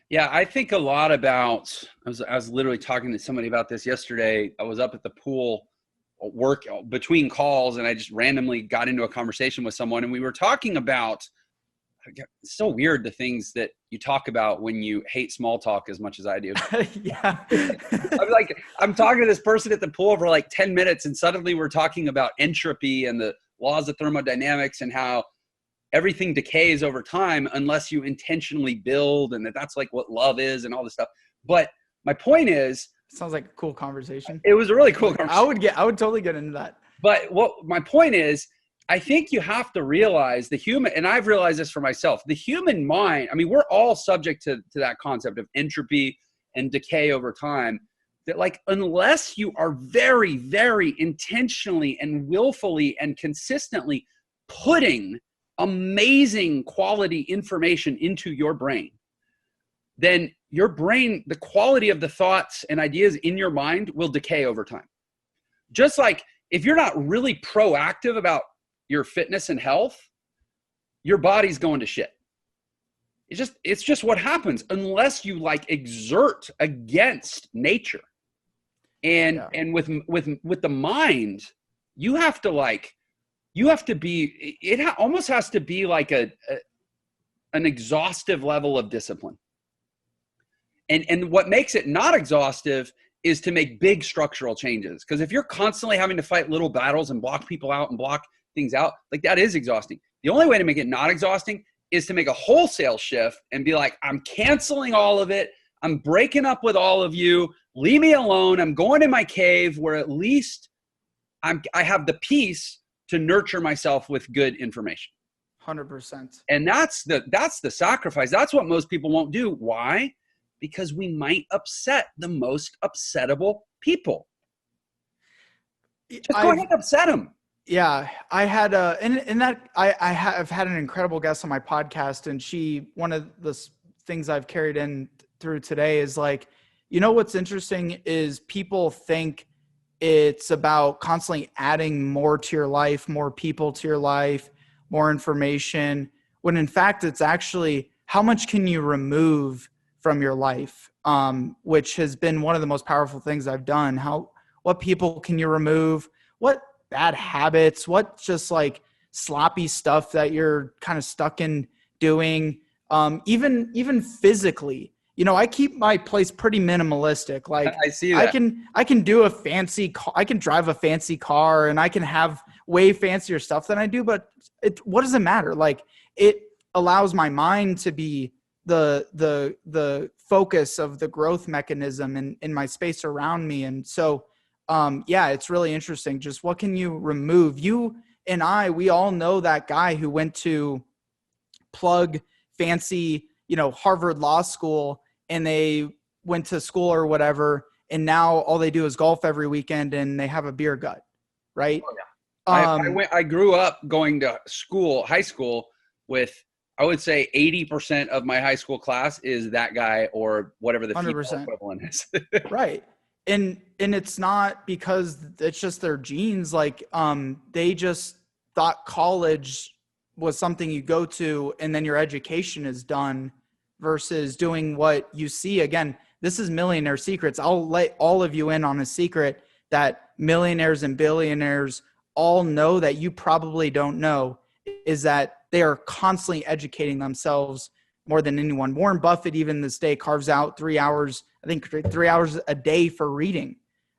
Yeah, I think a lot about, I was literally talking to somebody about this yesterday. I was up at the pool, work between calls, and I just randomly got into a conversation with someone, and we were talking about, it's so weird, the things that you talk about when you hate small talk as much as I do. Yeah. I'm talking to this person at the pool for like 10 minutes, and suddenly we're talking about entropy and the laws of thermodynamics and how everything decays over time unless you intentionally build, and that's like what love is and all this stuff. But my point is, sounds like a cool conversation. It was a really cool conversation. I would totally get into that. But what my point is, I think you have to realize the human, and I've realized this for myself, the human mind, I mean, we're all subject to that concept of entropy and decay over time, that like, unless you are very, very intentionally and willfully and consistently putting amazing quality information into your brain, then your brain, the quality of the thoughts and ideas in your mind will decay over time. Just like if you're not really proactive about your fitness and health, your body's going to shit. It's just what happens unless you like exert against nature. And with the mind, you have to be, it almost has to be like an exhaustive level of discipline. And what makes it not exhaustive is to make big structural changes. Because if you're constantly having to fight little battles and block people out and block things out, like that is exhausting. The only way to make it not exhausting is to make a wholesale shift and be like, I'm canceling all of it. I'm breaking up with all of you. Leave me alone. I'm going in my cave where at least I have the peace to nurture myself with good information. 100%. And that's the sacrifice. That's what most people won't do. Why? Because we might upset the most upsettable people. Just go ahead and upset them. Yeah, I had I've had an incredible guest on my podcast, and one of the things I've carried in through today is like, you know, what's interesting is people think it's about constantly adding more to your life, more people to your life, more information, when in fact it's actually how much can you remove from your life, which has been one of the most powerful things I've done. What people can you remove? What bad habits? What just like sloppy stuff that you're kind of stuck in doing? Even physically, you know, I keep my place pretty minimalistic. Like I see that. I can do a fancy car, I can drive a fancy car, and I can have way fancier stuff than I do. But what does it matter? Like, it allows my mind to be the focus of the growth mechanism in my space around me. And so, it's really interesting. Just what can you remove? You and we all know that guy who went to plug fancy, Harvard Law School, and they went to school or whatever, and now all they do is golf every weekend and they have a beer gut, right? Oh, yeah. I grew up going to high school with, I would say 80% of my high school class is that guy or whatever the 100%. Female equivalent is. Right. And it's not because it's just their genes. Like, they just thought college was something you go to and then your education is done versus doing what you see. Again, this is Millionaire Secrets. I'll let all of you in on a secret that millionaires and billionaires all know that you probably don't know, is that they are constantly educating themselves more than anyone. Warren Buffett, even this day, carves out 3 hours, I think 3 hours a day for reading.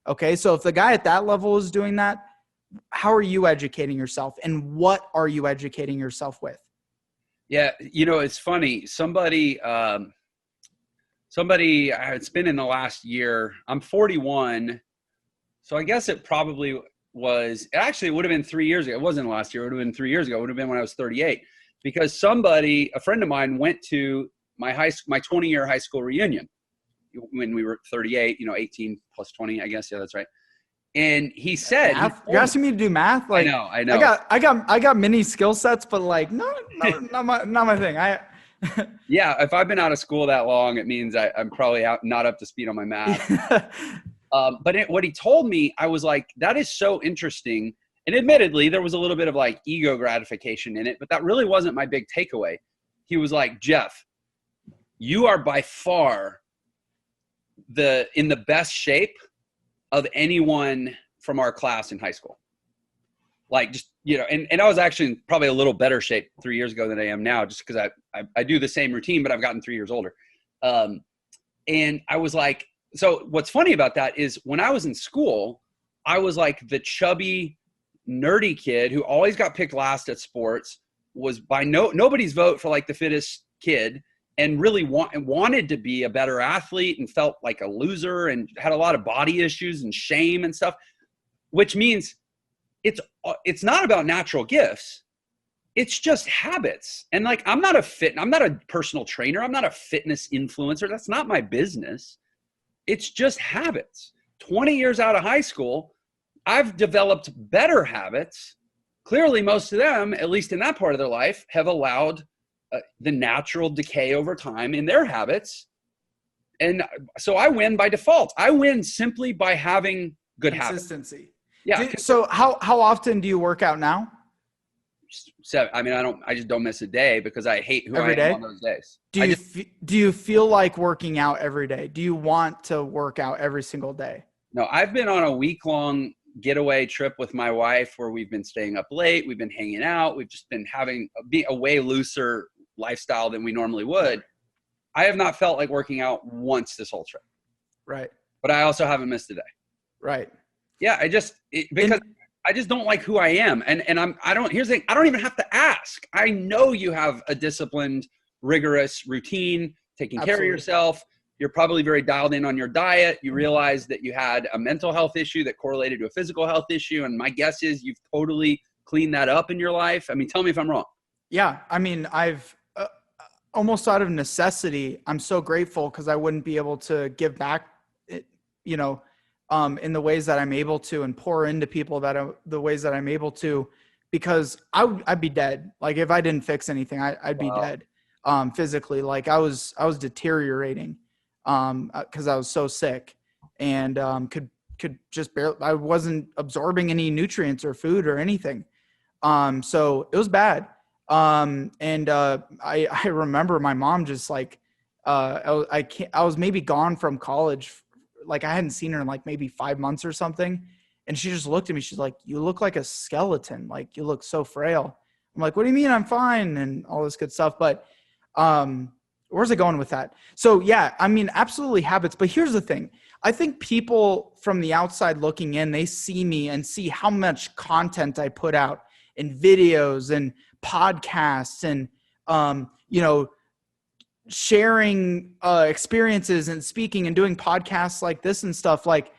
Okay. So if the guy at that level is doing that, how are you educating yourself, and what are you educating yourself with? Yeah. It's funny. Somebody, it's been in the last year, I'm 41. So I guess it probably it would have been 3 years ago. It wasn't last year. It would have been 3 years ago. It would have been when I was 38, because a friend of mine went to my 20-year high school reunion when we were 38, 18 plus 20, I guess. Yeah, that's right. And he said, you're asking me to do math? Like, I know. I got many skill sets, but like, not my thing. Yeah. If I've been out of school that long, it means I'm probably not up to speed on my math. But what he told me, I was like, that is so interesting. And admittedly, there was a little bit of like ego gratification in it, but that really wasn't my big takeaway. He was like, Jeff, you are by far in the best shape of anyone from our class in high school. Like, just, and I was actually in probably a little better shape 3 years ago than I am now, just because I do the same routine, but I've gotten 3 years older. And I was like, so what's funny about that is when I was in school, I was like the chubby, nerdy kid who always got picked last at sports, was by nobody's vote for like the fittest kid, and really wanted to be a better athlete and felt like a loser and had a lot of body issues and shame and stuff, which means it's not about natural gifts. It's just habits. And like, I'm not a personal trainer. I'm not a fitness influencer. That's not my business. It's just habits. 20 years out of high school, I've developed better habits. Clearly, most of them, at least in that part of their life, have allowed the natural decay over time in their habits. And so I win by default. I win simply by having good consistency. Habits. Yeah. So how often do you work out now? So, I just don't miss a day because I hate who I am on those days. Do you feel like working out every day? Do you want to work out every single day? No, I've been on a week-long getaway trip with my wife where we've been staying up late. We've been hanging out. We've just been having a way looser lifestyle than we normally would. I have not felt like working out once this whole trip. Right. But I also haven't missed a day. Right. Yeah. Because I just don't like who I am. And here's the thing, I don't even have to ask. I know you have a disciplined, rigorous routine, taking care of yourself. You're probably very dialed in on your diet. You realize that you had a mental health issue that correlated to a physical health issue. And my guess is you've totally cleaned that up in your life. Tell me if I'm wrong. Yeah. I've almost out of necessity, I'm so grateful because I wouldn't be able to give back, in the ways that I'm able to, and pour into people the ways that I'm able to, because I'd be dead. Like if I didn't fix anything, I'd be dead physically. Like I was deteriorating because I was so sick and could just barely, I wasn't absorbing any nutrients or food or anything. So it was bad. I remember my mom just like, I was maybe gone from college. Like I hadn't seen her in like maybe 5 months or something. And she just looked at me. She's like, you look like a skeleton. Like you look so frail. I'm like, what do you mean? I'm fine. And all this good stuff. But, where's it going with that? So yeah, absolutely habits. But here's the thing. I think people from the outside looking in, they see me and see how much content I put out in videos and podcasts and, sharing experiences and speaking and doing podcasts like this and stuff. Like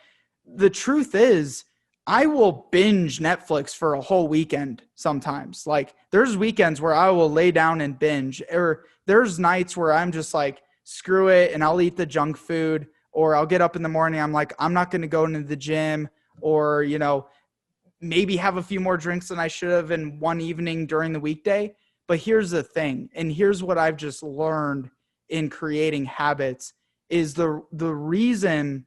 the truth is I will binge Netflix for a whole weekend sometimes. Like there's weekends where I will lay down and binge, or there's nights where I'm just like, screw it, and I'll eat the junk food, or I'll get up in the morning. I'm like, I'm not going to go into the gym, or, you know, maybe have a few more drinks than I should have in one evening during the weekday. But here's the thing. And here's what I've just learned in creating habits is the reason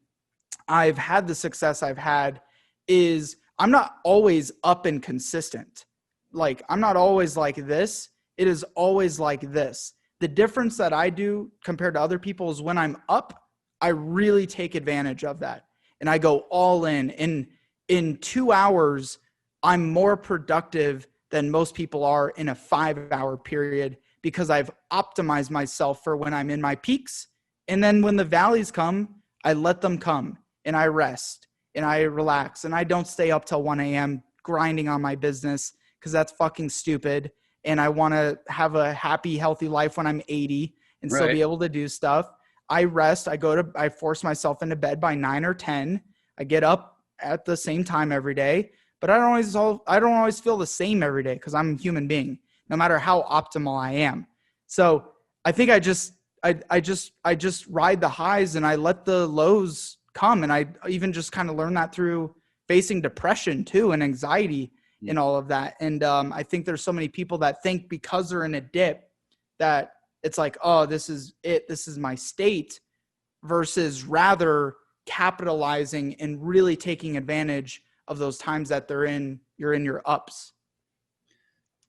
I've had the success I've had is I'm not always up and consistent. Like, I'm not always like this. It is always like this. The difference that I do compared to other people is when I'm up, I really take advantage of that. And I go all in. In 2 hours, I'm more productive than most people are in a 5-hour period because I've optimized myself for when I'm in my peaks. And then when the valleys come, I let them come and I rest and I relax and I don't stay up till 1 a.m. grinding on my business because that's fucking stupid. And I want to have a happy, healthy life when I'm 80 and still be able to do stuff. I rest. I force myself into bed by 9 or 10. I get up at the same time every day, but I don't always feel the same every day because I'm a human being, no matter how optimal I am. So I think I just ride the highs and I let the lows come. And I even just kind of learned that through facing depression too, and anxiety and all of that. And I think there's so many people that think because they're in a dip that it's like, oh, this is it. This is my state, versus rather capitalizing and really taking advantage of those times that you're in your ups.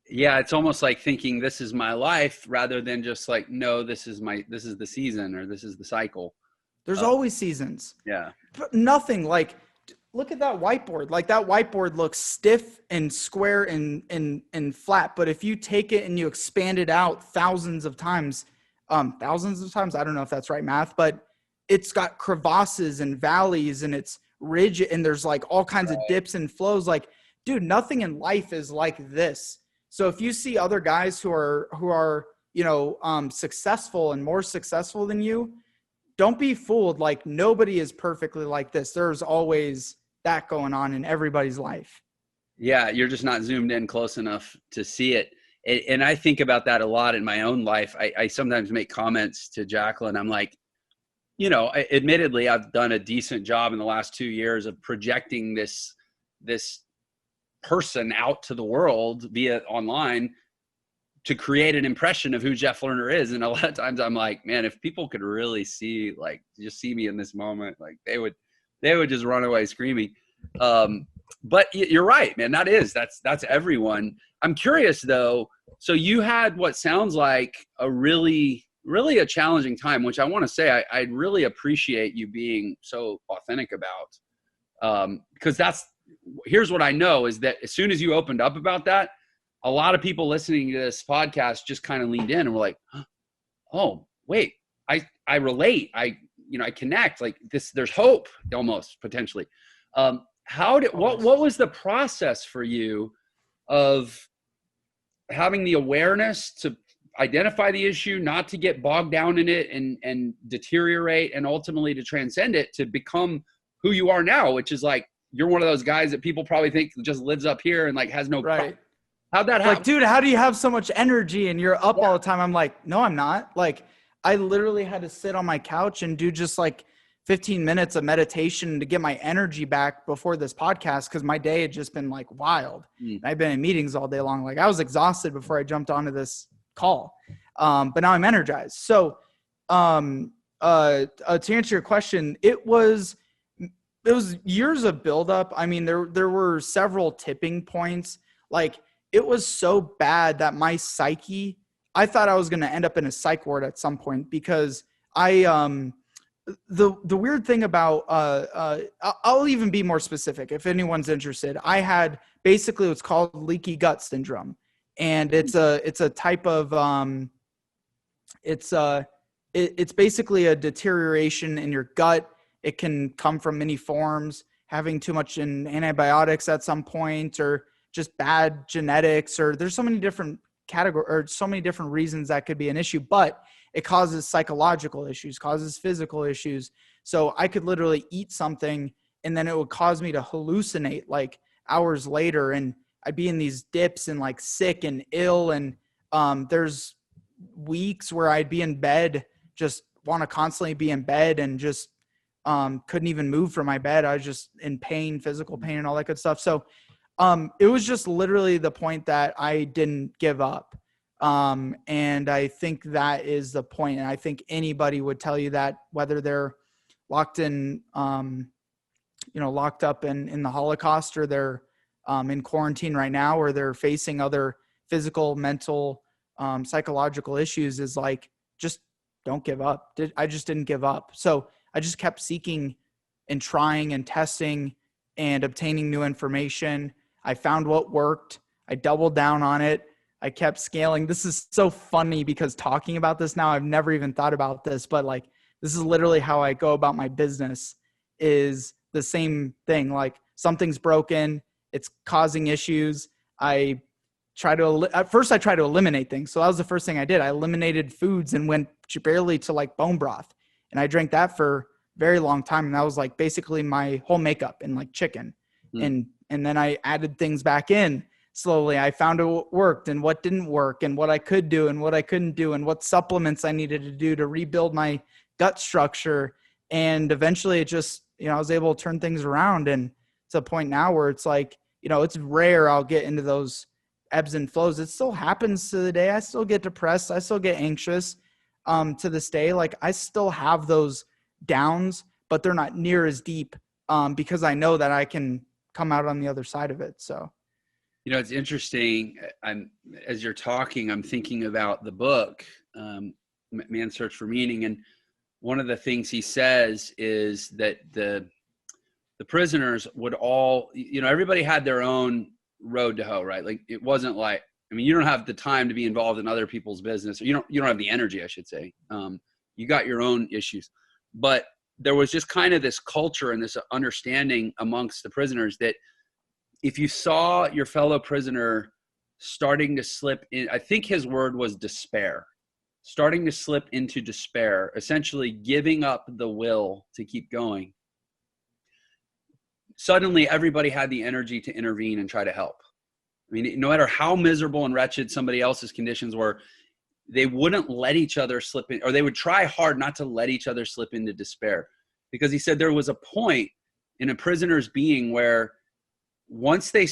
Yeah. It's almost like thinking this is my life rather than just like, no, this is the season, or this is the cycle. There's always seasons. Yeah. But nothing like, look at that whiteboard. Like, that whiteboard looks stiff and square and flat. But if you take it and you expand it out thousands of times, I don't know if that's right math, but it's got crevasses and valleys and it's rigid and there's like all kinds of dips and flows. Like, dude, nothing in life is like this. So if you see other guys who are, you know, successful and more successful than you, don't be fooled. Like, nobody is perfectly like this. There's always that going on in everybody's life. Yeah. You're just not zoomed in close enough to see it. And I think about that a lot in my own life. I sometimes make comments to Jacqueline. I'm like, you know, admittedly, I've done a decent job in the last 2 years of projecting this person out to the world via online to create an impression of who Jeff Lerner is. And a lot of times I'm like, man, if people could really see, like, just see me in this moment, like they would just run away screaming. But you're right, man. That's everyone. I'm curious though. So you had what sounds like a really a challenging time, which I want to say I really appreciate you being so authentic about. Because here's what I know is that as soon as you opened up about that, a lot of people listening to this podcast just kind of leaned in and were like, oh, wait, I relate. I connect like this. There's hope almost potentially. What was the process for you of having the awareness to identify the issue, not to get bogged down in it and deteriorate, and ultimately to transcend it, to become who you are now, which is like, you're one of those guys that people probably think just lives up here and like has no right. How'd that happen? Like, dude, how do you have so much energy and you're up all the time? I'm like, no, I'm not. Like, I literally had to sit on my couch and do just like 15 minutes of meditation to get my energy back before this podcast, because my day had just been like wild. I've been in meetings all day long. Like, I was exhausted before I jumped onto this call. But now I'm energized. So to answer your question, it was years of buildup. I mean, there were several tipping points. Like, it was so bad that my psyche, I thought I was going to end up in a psych ward at some point, because the weird thing about, I'll even be more specific if anyone's interested. I had basically what's called leaky gut syndrome. And it's a type of, it's basically a deterioration in your gut. It can come from many forms, having too much in antibiotics at some point, or just bad genetics, or there's so many different categories, or so many different reasons that could be an issue, but it causes psychological issues, causes physical issues. So I could literally eat something and then it would cause me to hallucinate like hours later. And I'd be in these dips and like sick and ill. And there's weeks where I'd be in bed, just want to constantly be in bed and just couldn't even move from my bed. I was just in pain, physical pain and all that good stuff. So it was just literally the point that I didn't give up. And I think that is the point. And I think anybody would tell you that, whether they're locked in, locked up in the Holocaust, or they're in quarantine right now, or they're facing other physical, mental, psychological issues, is like, just don't give up. I just didn't give up. So I just kept seeking and trying and testing and obtaining new information. I found what worked. I doubled down on it. I kept scaling. This is so funny because talking about this now, I've never even thought about this, but like, this is literally how I go about my business, is the same thing. Like, something's broken, it's causing issues. At first I try to eliminate things. So that was the first thing I did. I eliminated foods and went barely to like bone broth. And I drank that for a very long time. And that was like basically my whole makeup, and like chicken. And then I added things back in slowly. I found what worked and what didn't work, and what I could do and what I couldn't do, and what supplements I needed to do to rebuild my gut structure. And eventually it just, I was able to turn things around. And to a point now where it's like, it's rare I'll get into those ebbs and flows. It still happens to the day. I still get depressed. I still get anxious to this day. Like, I still have those downs, but they're not near as deep because I know that I can come out on the other side of it. So, it's interesting. As you're talking, I'm thinking about the book, Man's Search for Meaning. And one of the things he says is that the prisoners would all, everybody had their own road to hoe, right? Like, it wasn't like, you don't have the time to be involved in other people's business, or you don't have the energy, I should say. You got your own issues, but there was just kind of this culture and this understanding amongst the prisoners that if you saw your fellow prisoner starting to slip in, I think his word was despair, starting to slip into despair, essentially giving up the will to keep going, suddenly everybody had the energy to intervene and try to help. No matter how miserable and wretched somebody else's conditions were, they wouldn't let each other slip in, or they would try hard not to let each other slip into despair. Because he said there was a point in a prisoner's being where once they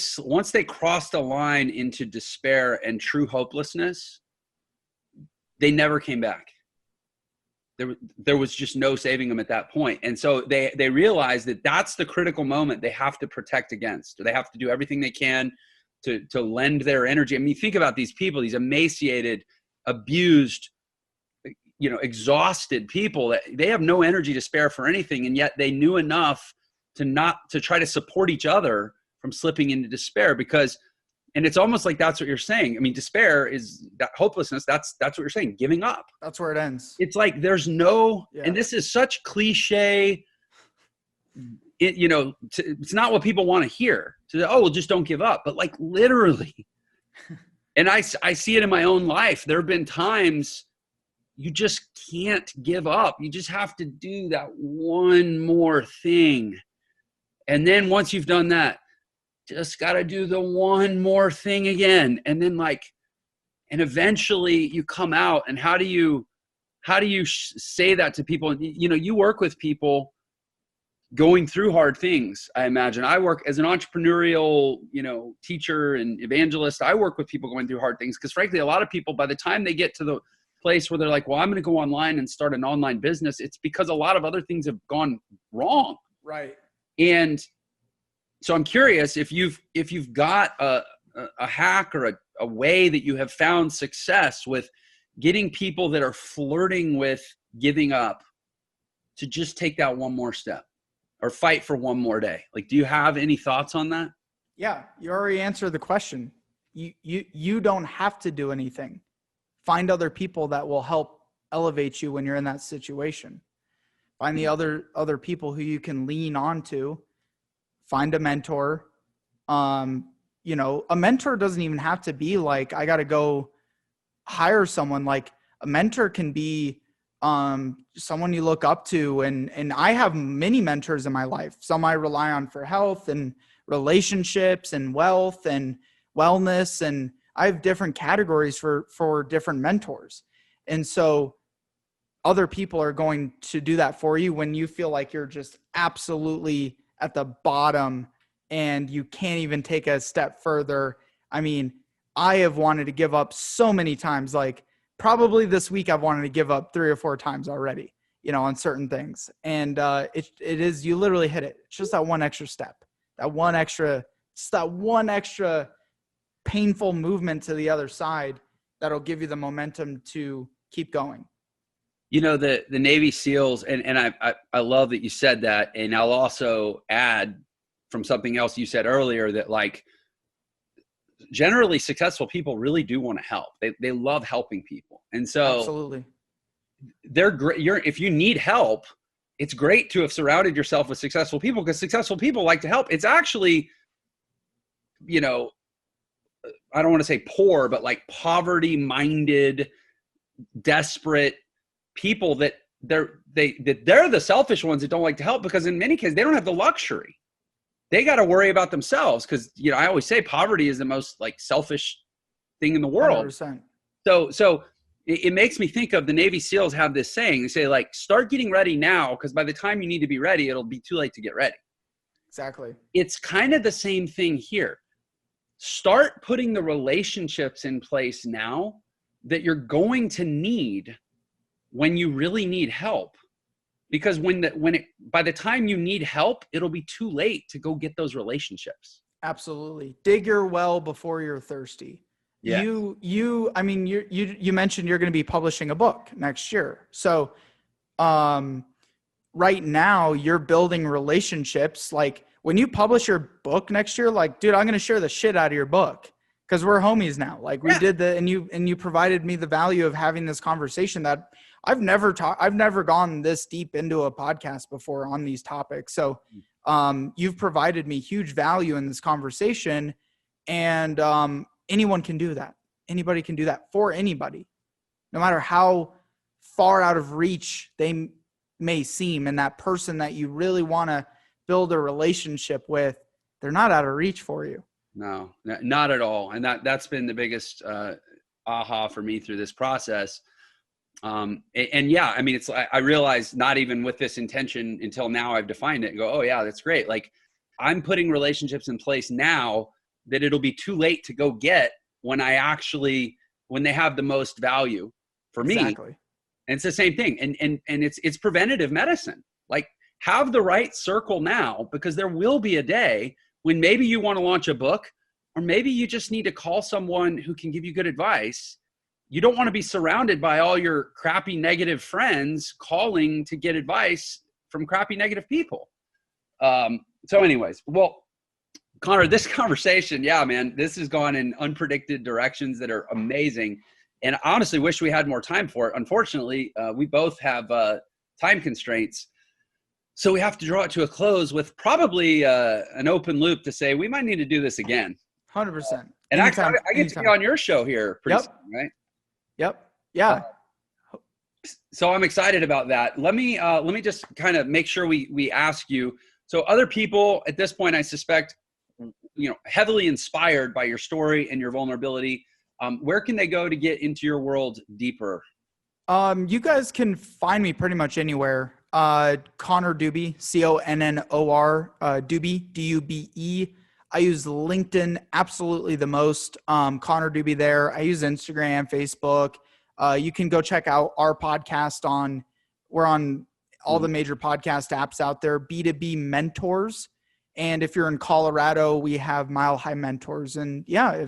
crossed a line into despair and true hopelessness, they never came back. There was just no saving them at that point. And so they realized that that's the critical moment they have to protect against, or they have to do everything they can to lend their energy. Think about these people, these emaciated, abused, exhausted people, that they have no energy to spare for anything. And yet they knew enough to try to support each other from slipping into despair, and it's almost like that's what you're saying. Despair is that hopelessness. That's what you're saying. Giving up. That's where it ends. It's like there's no, and this is such cliche. It's not what people want to hear. Just don't give up. But like literally, and I see it in my own life. There have been times you just can't give up. You just have to do that one more thing, and then once you've done that, just got to do the one more thing again. And then and eventually you come out. And how do you say that to people? You work with people going through hard things. I imagine I work as an entrepreneurial, teacher and evangelist. I work with people going through hard things because frankly, a lot of people, by the time they get to the place where they're like, well, I'm going to go online and start an online business, it's because a lot of other things have gone wrong. Right. And so I'm curious if you've got a hack or a way that you have found success with getting people that are flirting with giving up to just take that one more step or fight for one more day. Like, do you have any thoughts on that? Yeah, you already answered the question. You don't have to do anything. Find other people that will help elevate you when you're in that situation. Find the other people who you can lean on to. Find a mentor. A mentor doesn't even have to be like, I got to go hire someone. Like, a mentor can be someone you look up to. And I have many mentors in my life. Some I rely on for health and relationships and wealth and wellness. And I have different categories for different mentors. And so other people are going to do that for you when you feel like you're just absolutely at the bottom and you can't even take a step further. I mean, I have wanted to give up so many times, like probably this week I've wanted to give up 3 or 4 times already, on certain things. And it is, you literally hit it. It's just that one extra step, that one extra painful movement to the other side that'll give you the momentum to keep going. The Navy SEALs, and I love that you said that. And I'll also add from something else you said earlier that, like, generally successful people really do want to help. They love helping people. And so absolutely, they're great. If you need help, it's great to have surrounded yourself with successful people, because successful people like to help. It's actually, I don't want to say poor, but like poverty minded, desperate people that they're the selfish ones that don't like to help, because in many cases they don't have the luxury. They got to worry about themselves, because I always say poverty is the most like selfish thing in the world. 100%. So it makes me think of the Navy SEALs have this saying. They say, like, start getting ready now, because by the time you need to be ready, it'll be too late to get ready. Exactly. It's kind of the same thing here. Start putting the relationships in place now that you're going to need when you really need help. Because by the time you need help, it'll be too late to go get those relationships. Absolutely. Dig your well before you're thirsty. Yeah. You mentioned you're going to be publishing a book next year. So, right now you're building relationships. Like when you publish your book next year, like, dude, I'm going to share the shit out of your book, because we're homies now. Like we did and you provided me the value of having this conversation that I've never gone this deep into a podcast before on these topics. So, you've provided me huge value in this conversation, and, anyone can do that. Anybody can do that for anybody, no matter how far out of reach they may seem. And that person that you really want to build a relationship with, they're not out of reach for you. No, not at all. And that's been the biggest aha for me through this process. And yeah, I mean, it's, I realized not even with this intention until now I've defined it and go, oh yeah, that's great. Like I'm putting relationships in place now that it'll be too late to go get when they have the most value for me. Exactly. And it's the same thing. And it's preventative medicine. Like have the right circle now, because there will be a day when maybe you want to launch a book, or maybe you just need to call someone who can give you good advice. You don't want to be surrounded by all your crappy negative friends calling to get advice from crappy negative people. So anyways, well, Connor, this conversation, yeah, man, this has gone in unpredicted directions that are amazing. And I honestly wish we had more time for it. Unfortunately, we both have time constraints. So we have to draw it to a close with probably an open loop to say we might need to do this again. 100%. And I get to be on your show here pretty soon, right? Yep. Yeah. So I'm excited about that. Let me just kind of make sure we ask you. So other people at this point, I suspect, heavily inspired by your story and your vulnerability, where can they go to get into your world deeper? You guys can find me pretty much anywhere. Connor Dube, CONNOR, Dube, DUBE. I use LinkedIn absolutely the most. Connor Dube there. I use Instagram, Facebook. You can go check out our podcast we're on all the major podcast apps out there, B2B Mentors. And if you're in Colorado, we have Mile High Mentors. And yeah,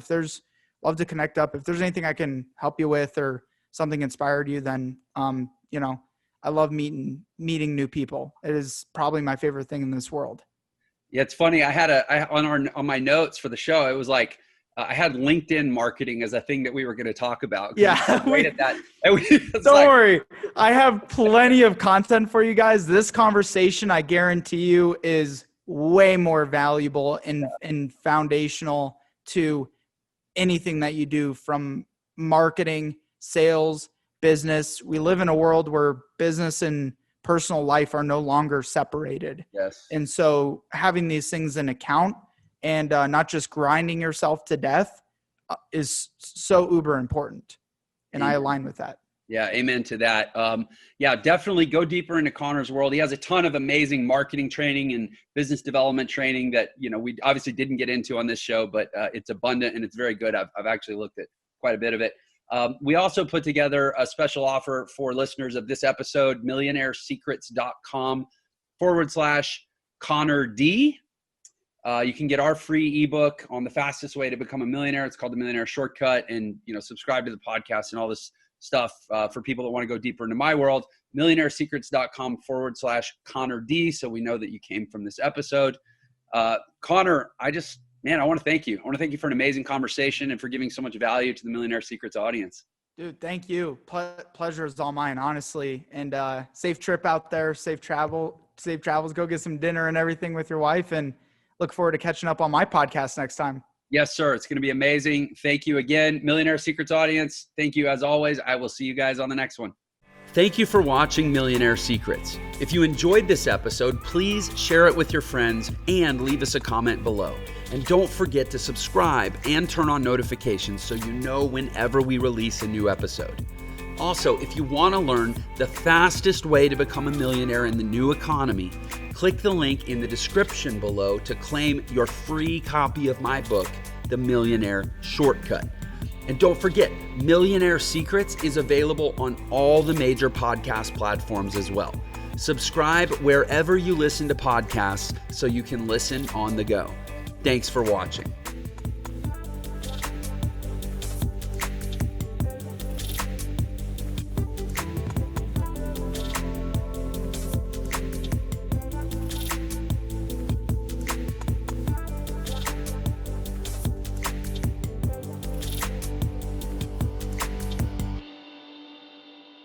love to connect up. If there's anything I can help you with or something inspired you, then, I love meeting new people. It is probably my favorite thing in this world. Yeah, it's funny. I had on my notes for the show, it was like, I had LinkedIn marketing as a thing that we were going to talk about. Yeah. Great at that. Don't worry. I have plenty of content for you guys. This conversation, I guarantee you, is way more valuable and foundational to anything that you do, from marketing, sales, business. We live in a world where business and personal life are no longer separated. Yes. And so having these things in account and not just grinding yourself to death is so uber important. And I align with that. Yeah, amen to that. Yeah, definitely go deeper into Connor's world. He has a ton of amazing marketing training and business development training that, we obviously didn't get into on this show, but it's abundant and it's very good. I've actually looked at quite a bit of it. We also put together a special offer for listeners of this episode, millionairesecrets.com/Connor D. You can get our free ebook on the fastest way to become a millionaire. It's called the Millionaire Shortcut, and subscribe to the podcast and all this stuff for people that want to go deeper into my world. millionairesecrets.com/Connor D. So we know that you came from this episode. Connor, I want to thank you. I want to thank you for an amazing conversation and for giving so much value to the Millionaire Secrets audience. Dude, thank you. Pleasure is all mine, honestly. And safe trip out there. Safe travels. Go get some dinner and everything with your wife, and look forward to catching up on my podcast next time. Yes, sir. It's going to be amazing. Thank you again, Millionaire Secrets audience. Thank you as always. I will see you guys on the next one. Thank you for watching Millionaire Secrets. If you enjoyed this episode, please share it with your friends and leave us a comment below. And don't forget to subscribe and turn on notifications so you know whenever we release a new episode. Also, if you want to learn the fastest way to become a millionaire in the new economy, click the link in the description below to claim your free copy of my book, The Millionaire Shortcut. And don't forget, Millionaire Secrets is available on all the major podcast platforms as well. Subscribe wherever you listen to podcasts so you can listen on the go. Thanks for watching.